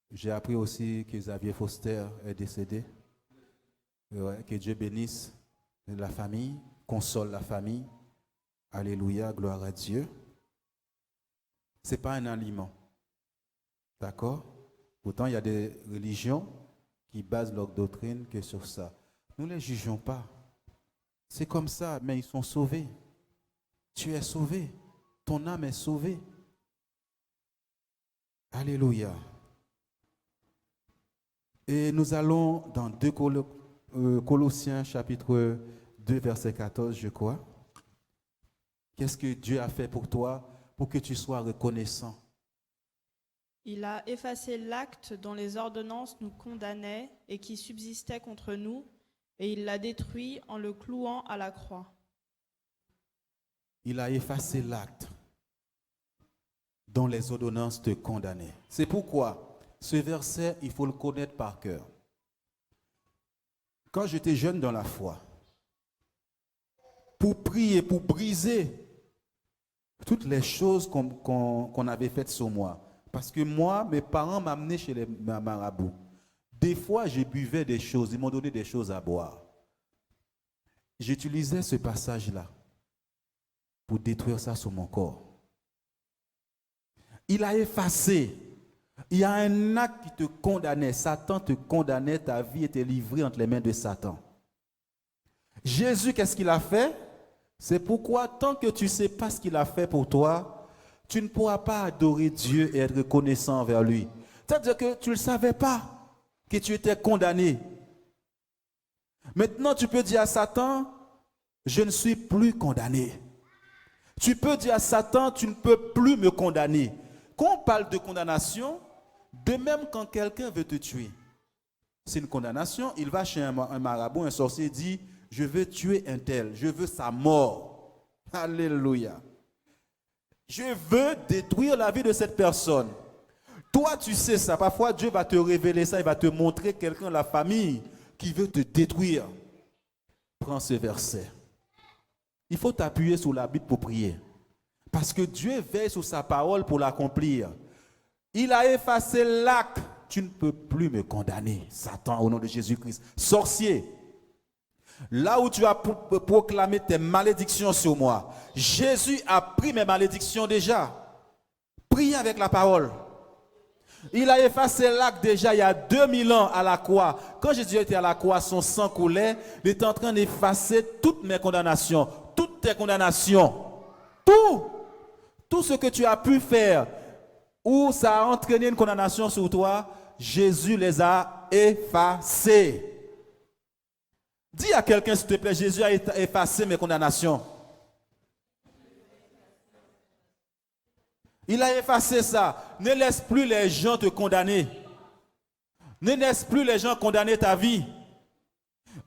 Speaker 1: J'ai appris aussi que Xavier Foster est décédé. Ouais, que Dieu bénisse la famille, console la famille. Alléluia, gloire à Dieu. Ce n'est pas un aliment. D'accord? Pourtant, il y a des religions qui basent leur doctrine que sur ça. Nous ne les jugeons pas. C'est comme ça, mais ils sont sauvés. Tu es sauvé. Ton âme est sauvée. Alléluia. Et nous allons dans 2 Colossiens chapitre 2 verset 14, je crois. Qu'est-ce que Dieu a fait pour toi pour que tu sois reconnaissant?
Speaker 2: Il a effacé l'acte dont les ordonnances nous condamnaient et qui subsistait contre nous, et il l'a détruit en le clouant à la croix.
Speaker 1: Il a effacé l'acte dont les ordonnances te condamnaient. C'est pourquoi ce verset, il faut le connaître par cœur. Quand j'étais jeune dans la foi, pour prier, pour briser toutes les choses qu'on avait faites sur moi, parce que moi, mes parents m'amenaient chez les marabouts. Des fois, je buvais des choses, ils m'ont donné des choses à boire. J'utilisais ce passage-là pour détruire ça sur mon corps. Il a effacé. Il y a un acte qui te condamnait. Satan te condamnait, ta vie était livrée entre les mains de Satan. Jésus, qu'est-ce qu'il a fait? C'est pourquoi, tant que tu ne sais pas ce qu'il a fait pour toi, tu ne pourras pas adorer Dieu et être reconnaissant envers lui. C'est-à-dire que tu ne savais pas que tu étais condamné. Maintenant, tu peux dire à Satan, je ne suis plus condamné. Tu peux dire à Satan, tu ne peux plus me condamner. Quand on parle de condamnation, de même quand quelqu'un veut te tuer, c'est une condamnation. Il va chez un marabout, un sorcier, dit, je veux tuer un tel, je veux sa mort. Alléluia. Je veux détruire la vie de cette personne. Toi, tu sais ça. Parfois, Dieu va te révéler ça. Il va te montrer quelqu'un de la famille qui veut te détruire. Prends ce verset. Il faut t'appuyer sur la Bible pour prier. Parce que Dieu veille sur sa parole pour l'accomplir. Il a effacé l'acte. Tu ne peux plus me condamner, Satan, au nom de Jésus-Christ. Sorcier. Là où tu as proclamé tes malédictions sur moi, Jésus a pris mes malédictions déjà. Priez avec la parole. Il a effacé l'acte déjà il y a 2000 ans à la croix. Quand Jésus était à la croix, son sang coulait. Il était en train d'effacer toutes mes condamnations, toutes tes condamnations. Tout ce que tu as pu faire, où ça a entraîné une condamnation sur toi, Jésus les a effacés. Dis à quelqu'un, s'il te plaît, Jésus a effacé mes condamnations. Il a effacé ça. Ne laisse plus les gens te condamner. Ne laisse plus les gens condamner ta vie.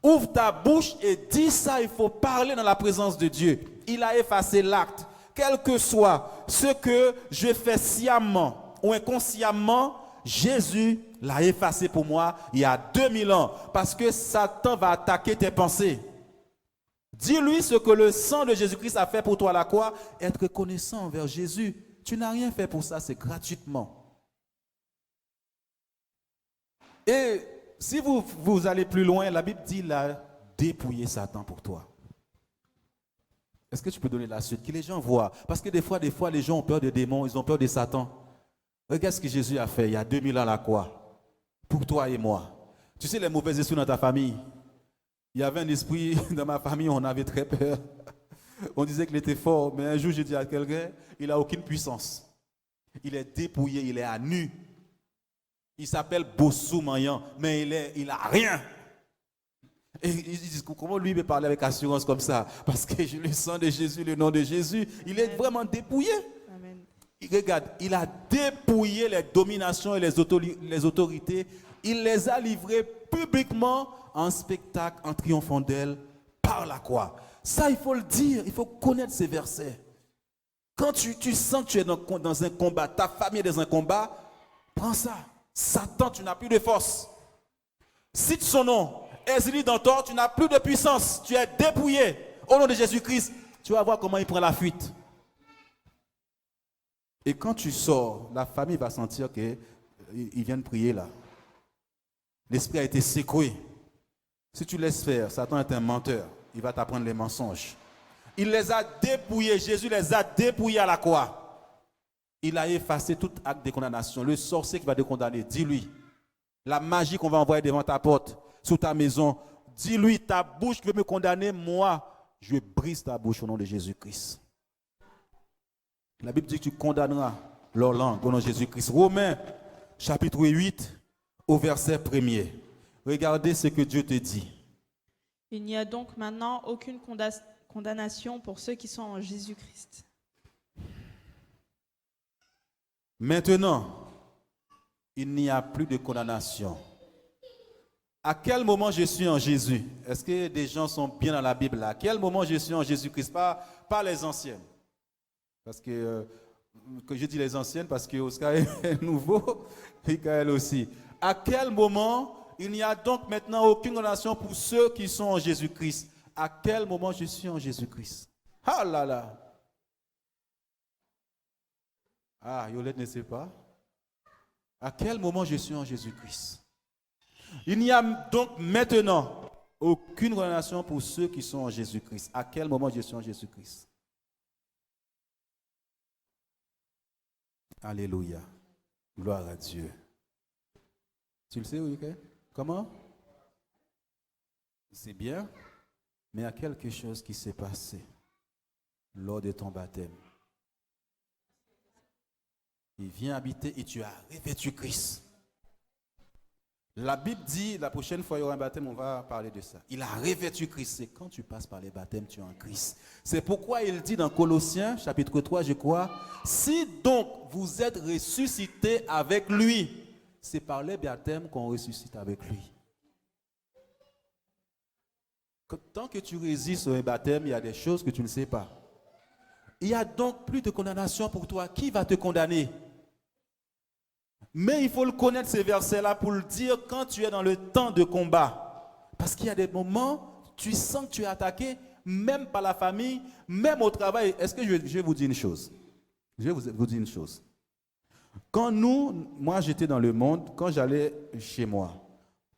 Speaker 1: Ouvre ta bouche et dis ça. Il faut parler dans la présence de Dieu. Il a effacé l'acte. Quel que soit ce que je fais sciemment ou inconsciemment, Jésus l'a effacé pour moi il y a 2000 ans. Parce que Satan va attaquer tes pensées. Dis-lui ce que le sang de Jésus-Christ a fait pour toi à la croix. Être reconnaissant envers Jésus. Tu n'as rien fait pour ça, c'est gratuitement. Et si vous allez plus loin, la Bible dit il a dépouillé Satan pour toi. Est-ce que tu peux donner la suite? Que les gens voient. Parce que des fois, les gens ont peur des démons, ils ont peur de Satan. Regarde ce que Jésus a fait il y a 2000 ans à la croix. Pour toi et moi. Tu sais les mauvais esprits dans ta famille. Il y avait un esprit dans ma famille, on avait très peur. On disait qu'il était fort, mais un jour j'ai dit à quelqu'un, il n'a aucune puissance. Il est dépouillé, il est à nu. Il s'appelle Bossou Mayan, mais il n'a rien. Et ils disent, comment lui peut parler avec assurance comme ça? Parce que le sang de Jésus, le nom de Jésus, il est vraiment dépouillé.
Speaker 2: Amen.
Speaker 1: Regarde, il a dépouillé les dominations et les autorités. Il les a livrées publiquement en spectacle, en triomphant d'elles par la croix. Ça, il faut le dire, il faut connaître ces versets. Quand tu sens que tu es dans un combat, ta famille est dans un combat, prends ça. Satan, tu n'as plus de force. Cite son nom. Exile dans toi, tu n'as plus de puissance. Tu es dépouillé. Au nom de Jésus-Christ, tu vas voir comment il prend la fuite. Et quand tu sors, la famille va sentir qu'ils viennent prier là. L'esprit a été secoué. Si tu laisses faire, Satan est un menteur. Il va t'apprendre les mensonges. Il les a dépouillés. Jésus les a dépouillés à la croix. Il a effacé tout acte de condamnation. Le sorcier qui va te condamner, dis-lui. La magie qu'on va envoyer devant ta porte, sous ta maison, dis-lui, ta bouche qui veut me condamner, moi, je brise ta bouche au nom de Jésus-Christ. La Bible dit que tu condamneras leur langue au nom de Jésus-Christ. Romains, chapitre 8, au verset 1er. Regardez ce que Dieu te dit.
Speaker 2: Il n'y a donc maintenant aucune condamnation pour ceux qui sont en Jésus-Christ.
Speaker 1: Maintenant, il n'y a plus de condamnation. À quel moment je suis en Jésus? Est-ce que des gens sont bien dans la Bible là? À quel moment je suis en Jésus-Christ? Pas les anciennes. Parce que je dis les anciennes parce que Oscar est nouveau, Michael aussi. À quel moment il n'y a donc maintenant aucune condamnation pour ceux qui sont en Jésus-Christ? À quel moment je suis en Jésus-Christ? Ah là là! Ah, Yolette ne sait pas. À quel moment je suis en Jésus-Christ? Il n'y a donc maintenant aucune condamnation pour ceux qui sont en Jésus-Christ. À quel moment je suis en Jésus-Christ? Alléluia. Gloire à Dieu. Tu le sais, oui? Comment? C'est bien, mais il y a quelque chose qui s'est passé lors de ton baptême. Il vient habiter et tu as revêtu Christ. La Bible dit, la prochaine fois il y aura un baptême, on va parler de ça. Il a revêtu Christ. C'est quand tu passes par les baptêmes, tu es en Christ. C'est pourquoi il dit dans Colossiens, chapitre 3, je crois, si donc vous êtes ressuscités avec lui, c'est par les baptêmes qu'on ressuscite avec lui. Tant que tu résistes au baptême, il y a des choses que tu ne sais pas. Il n'y a donc plus de condamnation pour toi. Qui va te condamner? Mais il faut le connaître, ces versets-là, pour le dire quand tu es dans le temps de combat. Parce qu'il y a des moments, tu sens que tu es attaqué, même par la famille, même au travail. Est-ce que je vais vous dire une chose? Je vais vous dire une chose. Quand moi j'étais dans le monde, quand j'allais chez moi,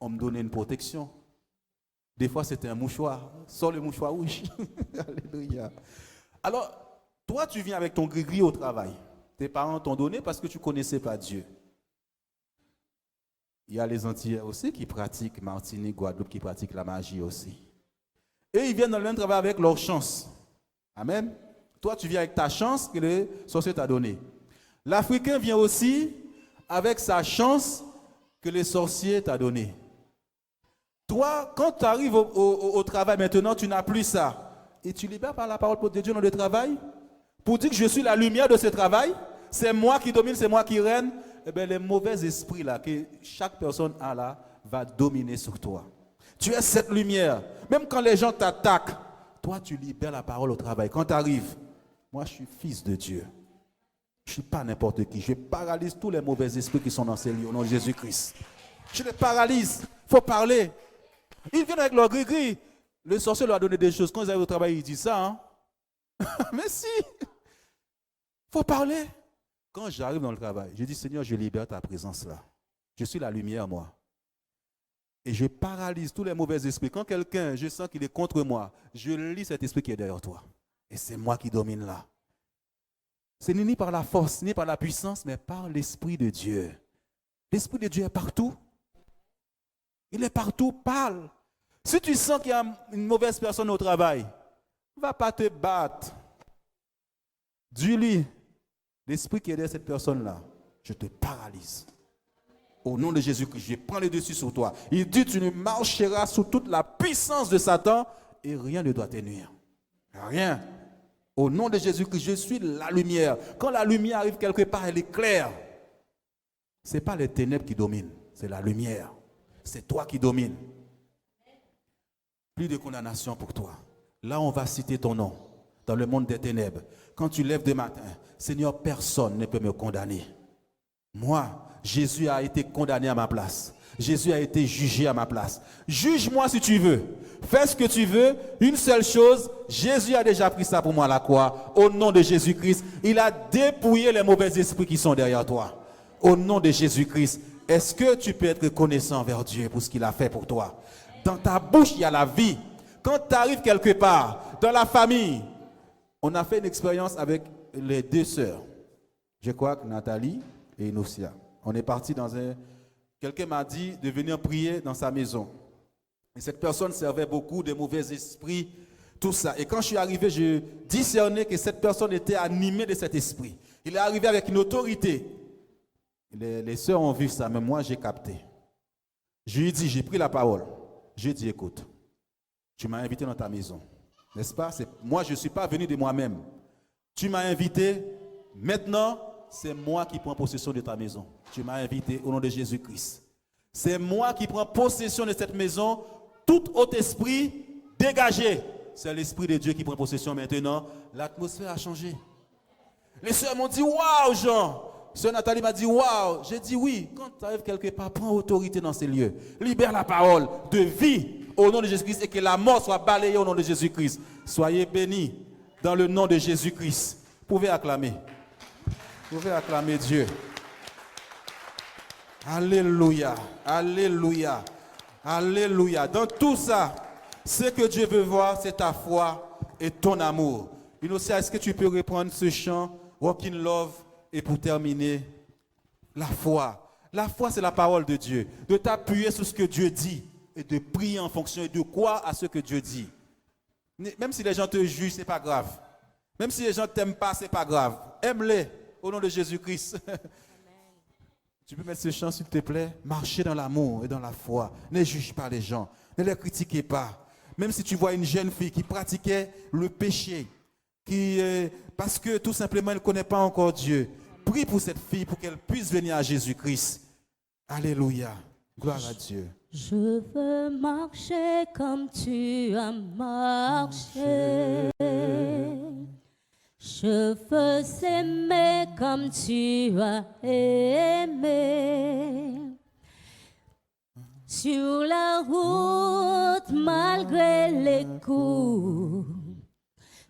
Speaker 1: on me donnait une protection. Des fois c'était un mouchoir. Sors le mouchoir rouge. Alléluia. Alors, toi tu viens avec ton gris-gris au travail. Tes parents t'ont donné parce que tu ne connaissais pas Dieu. Il y a les Antillais aussi qui pratiquent, Martinique, Guadeloupe, qui pratiquent la magie aussi. Et ils viennent dans le même travail avec leur chance. Amen. Toi, tu viens avec ta chance que le sorcier t'a donnée. L'Africain vient aussi avec sa chance que le sorcier t'a donnée. Toi, quand tu arrives au travail maintenant, tu n'as plus ça. Et tu libères par la parole de Dieu dans le travail pour dire que je suis la lumière de ce travail. C'est moi qui domine, c'est moi qui règne. Eh bien, les mauvais esprits là, que chaque personne a là, va dominer sur toi. Tu es cette lumière. Même quand les gens t'attaquent, toi, tu libères la parole au travail. Quand tu arrives, moi, je suis fils de Dieu. Je ne suis pas n'importe qui. Je paralyse tous les mauvais esprits qui sont dans ces lieux au nom de Jésus-Christ. Je les paralyse. Il faut parler. Ils viennent avec leur gris-gris. Le sorcier leur a donné des choses. Quand ils arrivent au travail, ils disent ça. Hein? Mais si. Il faut parler. Quand j'arrive dans le travail, je dis, Seigneur, je libère ta présence là. Je suis la lumière, moi. Et je paralyse tous les mauvais esprits. Quand quelqu'un, je sens qu'il est contre moi, je lis cet esprit qui est derrière toi. Et c'est moi qui domine là. Ce n'est ni par la force, ni par la puissance, mais par l'Esprit de Dieu. L'Esprit de Dieu est partout. Il est partout, parle. Si tu sens qu'il y a une mauvaise personne au travail, ne va pas te battre. Dis-lui, l'esprit qui est derrière cette personne-là, je te paralyse. Au nom de Jésus-Christ, je prends le dessus sur toi. Il dit, tu ne marcheras sous toute la puissance de Satan et rien ne doit te nuire. Rien. Au nom de Jésus-Christ, je suis la lumière. Quand la lumière arrive quelque part, elle est claire. Ce n'est pas les ténèbres qui dominent, c'est la lumière. C'est toi qui domines. Plus de condamnation pour toi. Là, on va citer ton nom dans le monde des ténèbres. Quand tu lèves de matin, Seigneur, personne ne peut me condamner. Moi, Jésus a été condamné à ma place. Jésus a été jugé à ma place. Juge-moi si tu veux. Fais ce que tu veux. Une seule chose, Jésus a déjà pris ça pour moi à la croix. Au nom de Jésus-Christ, il a dépouillé les mauvais esprits qui sont derrière toi. Au nom de Jésus-Christ, est-ce que tu peux être reconnaissant envers Dieu pour ce qu'il a fait pour toi? Dans ta bouche, il y a la vie. Quand tu arrives quelque part, dans la famille, on a fait une expérience avec les deux sœurs. Je crois que Nathalie et Inosia. On est parti dans un... Quelqu'un m'a dit de venir prier dans sa maison. Et cette personne servait beaucoup de mauvais esprits, tout ça. Et quand je suis arrivé, je discernais que cette personne était animée de cet esprit. Il est arrivé avec une autorité. Les sœurs ont vu ça, mais moi j'ai capté. Je lui ai dit, j'ai pris la parole. Je lui ai dit, écoute, tu m'as invité dans ta maison, n'est-ce pas? Moi, je ne suis pas venu de moi-même. Tu m'as invité, maintenant, c'est moi qui prends possession de ta maison. Tu m'as invité au nom de Jésus-Christ. C'est moi qui prends possession de cette maison. Tout autre esprit, dégagé. C'est l'Esprit de Dieu qui prend possession maintenant. L'atmosphère a changé. Les sœurs m'ont dit, waouh, Jean. Sœur Nathalie m'a dit, waouh. J'ai dit, oui, quand tu arrives quelque part, prends autorité dans ces lieux. Libère la parole de vie au nom de Jésus-Christ et que la mort soit balayée au nom de Jésus-Christ. Soyez bénis dans le nom de Jésus-Christ. Vous pouvez acclamer. Vous pouvez acclamer Dieu. Alléluia. Alléluia. Alléluia. Dans tout ça, ce que Dieu veut voir, c'est ta foi et ton amour. Innocent, est-ce que tu peux reprendre ce chant, Walk in Love, et pour terminer, la foi. La foi, c'est la parole de Dieu. De t'appuyer sur ce que Dieu dit et de prier en fonction et de croire à ce que Dieu dit. Même si les gens te jugent, ce n'est pas grave. Même si les gens ne t'aiment pas, ce n'est pas grave. Aime-les au nom de Jésus-Christ. Tu peux mettre ce chant, s'il te plaît? Marchez dans l'amour et dans la foi. Ne juge pas les gens. Ne les critiquez pas. Même si tu vois une jeune fille qui pratiquait le péché, parce que tout simplement elle ne connaît pas encore Dieu, prie pour cette fille pour qu'elle puisse venir à Jésus-Christ. Alléluia. Gloire à Dieu.
Speaker 3: Je veux marcher comme tu as marché. Je veux s'aimer comme tu as aimé. Sur la route, malgré les coups,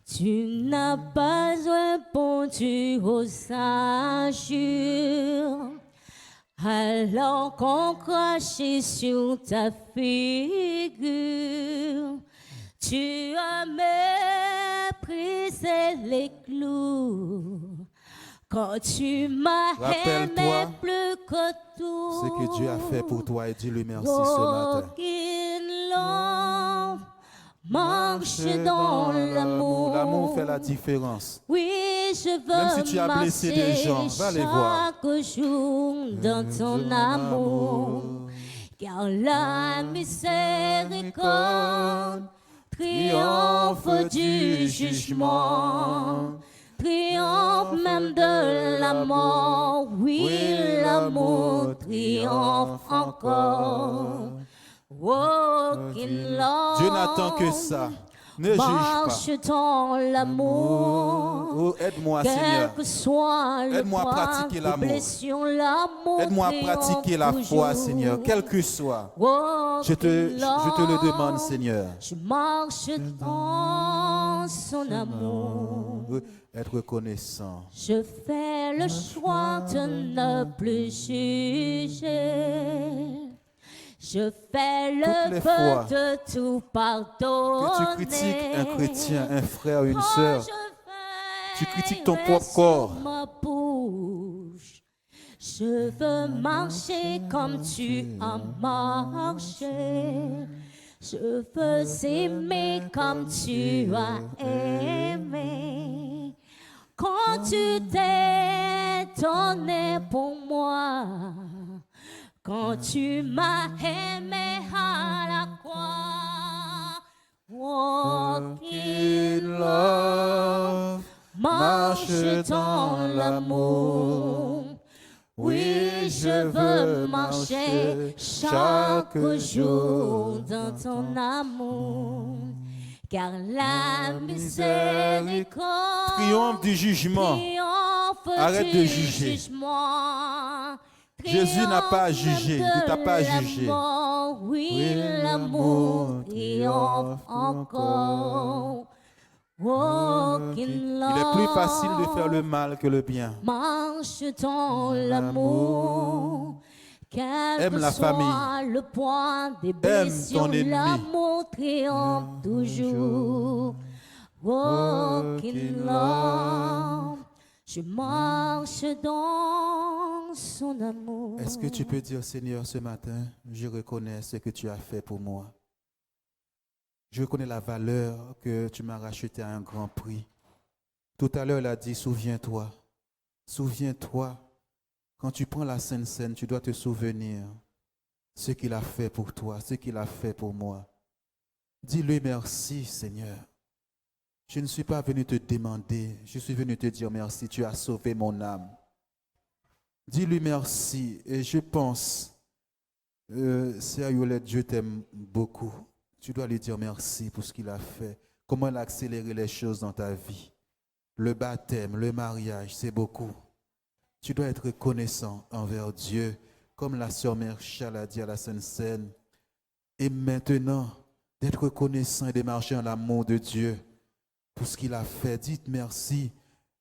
Speaker 3: tu n'as pas répondu aux injures. Alors qu'on crachait sur ta figure, tu as méprisé les clous. Quand tu m'as aimé plus que tout,
Speaker 1: ce que Dieu a fait pour toi et dis-lui merci ce matin.
Speaker 3: Marche dans l'amour.
Speaker 1: L'amour fait la différence.
Speaker 3: Oui, je veux
Speaker 1: même si tu as blessé des gens, va les voir.
Speaker 3: Chaque jour dans ton amour, car la miséricorde triomphe du jugement, triomphe même de la mort. Oui, l'amour triomphe encore. Walk in love.
Speaker 1: Dieu n'attend que ça. Ne juge pas.
Speaker 3: Dans l'amour.
Speaker 1: Oh, aide-moi, Seigneur.
Speaker 3: Aide-moi
Speaker 1: à pratiquer l'amour. Aide-moi à pratiquer la foi, Seigneur, quel que soit. Je te le demande, Seigneur.
Speaker 3: Je marche dans son amour.
Speaker 1: Être reconnaissant.
Speaker 3: Je fais le choix de ne plus juger. Je fais le feu de tout pardonner.
Speaker 1: Que tu critiques un chrétien, un frère ou une sœur, tu critiques ton propre corps.
Speaker 3: Ma bouche. Je veux marcher comme tu as marché. Je veux aimer comme tu as aimé. Quand tu t'es donné pour moi, quand tu m'as aimé à la croix. Walk in love, marche dans l'amour. Oui, je veux marcher chaque jour dans ton amour. Car la miséricorde
Speaker 1: triomphe du jugement. Arrête de juger. Jésus n'a pas jugé, ne t'a pas jugé.
Speaker 3: Oui, l'amour triomphe encore. Walk in love.
Speaker 1: Il est plus facile de faire le mal que le bien.
Speaker 3: Marche dans l'amour.
Speaker 1: Aime la famille.
Speaker 3: Le poids des blessures,
Speaker 1: ton ennemi.
Speaker 3: L'amour triomphe toujours. Walk in love. Je marche dans son amour.
Speaker 1: Est-ce que tu peux dire, Seigneur, ce matin, je reconnais ce que tu as fait pour moi. Je reconnais la valeur que tu m'as rachetée à un grand prix. Tout à l'heure, il a dit, souviens-toi. Souviens-toi. Quand tu prends la Sainte Seine, tu dois te souvenir ce qu'il a fait pour toi, ce qu'il a fait pour moi. Dis-lui merci, Seigneur. Je ne suis pas venu te demander, je suis venu te dire merci, tu as sauvé mon âme. Dis-lui merci. Et je pense, Sœur Yolette, Dieu t'aime beaucoup. Tu dois lui dire merci pour ce qu'il a fait. Comment il a accéléré les choses dans ta vie. Le baptême, le mariage, c'est beaucoup. Tu dois être reconnaissant envers Dieu, comme la sœur Mercha l'a dit à la Sainte Seine. Et maintenant, d'être reconnaissant et de marcher en l'amour de Dieu pour ce qu'il a fait. Dites merci.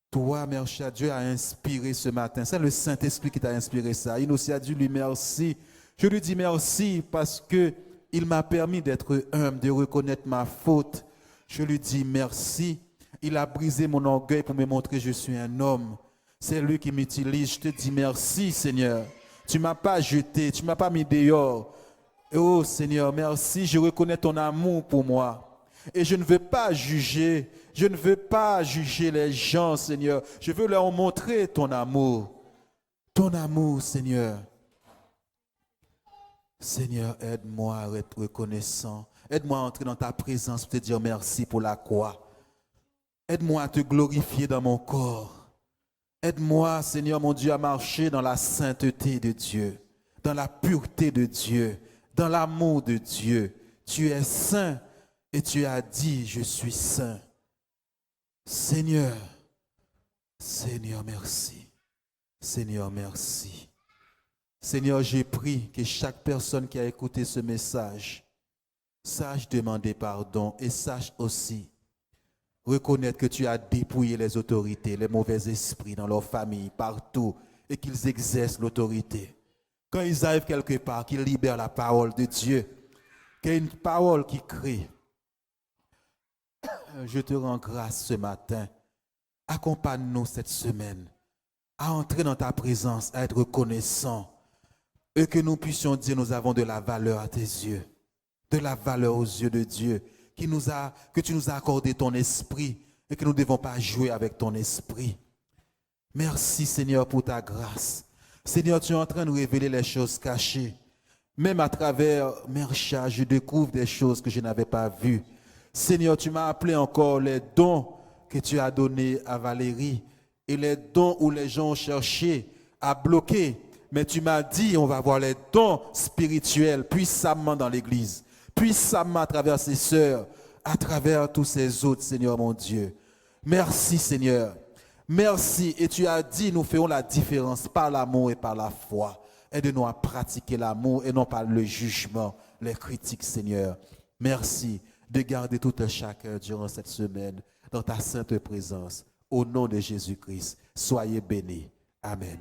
Speaker 1: Toi, Mercha, Dieu a inspiré ce matin. C'est le Saint-Esprit qui t'a inspiré ça. Il aussi a dit lui merci. Je lui dis merci parce qu'il m'a permis d'être humble, de reconnaître ma faute. Je lui dis merci. Il a brisé mon orgueil pour me montrer que je suis un homme. C'est lui qui m'utilise. Je te dis merci, Seigneur. Tu ne m'as pas jeté, tu ne m'as pas mis dehors. Oh, Seigneur, merci. Je reconnais ton amour pour moi. Et je ne veux pas juger. Je ne veux pas juger les gens, Seigneur. Je veux leur montrer ton amour. Ton amour, Seigneur. Seigneur, aide-moi à être reconnaissant. Aide-moi à entrer dans ta présence pour te dire merci pour la croix. Aide-moi à te glorifier dans mon corps. Aide-moi, Seigneur mon Dieu, à marcher dans la sainteté de Dieu, dans la pureté de Dieu, dans l'amour de Dieu. Tu es saint et tu as dit, je suis saint. Seigneur, Seigneur, merci. Seigneur, merci. Seigneur, j'ai prié que chaque personne qui a écouté ce message sache demander pardon et sache aussi reconnaître que tu as dépouillé les autorités, les mauvais esprits dans leur famille, partout, et qu'ils exercent l'autorité. Quand ils arrivent quelque part, qu'ils libèrent la parole de Dieu, qu'il y ait une parole qui crée. Je te rends grâce ce matin. Accompagne-nous cette semaine à entrer dans ta présence, à être reconnaissants, et que nous puissions dire nous avons de la valeur à tes yeux, de la valeur aux yeux de Dieu, que tu nous as accordé ton esprit et que nous ne devons pas jouer avec ton esprit. Merci Seigneur pour ta grâce. Seigneur, tu es en train de révéler les choses cachées. Même à travers Mercha, je découvre des choses que je n'avais pas vues. Seigneur, tu m'as appelé encore les dons que tu as donnés à Valérie et les dons où les gens ont cherché à bloquer. Mais tu m'as dit, on va voir les dons spirituels puissamment dans l'Église, puissamment à travers ses sœurs, à travers tous ces autres, Seigneur mon Dieu. Merci Seigneur. Merci. Et tu as dit, nous ferons la différence par l'amour et par la foi. Aide-nous à pratiquer l'amour et non pas le jugement, les critiques, Seigneur. Merci de garder tout un chacun durant cette semaine dans ta sainte présence. Au nom de Jésus-Christ, soyez bénis. Amen.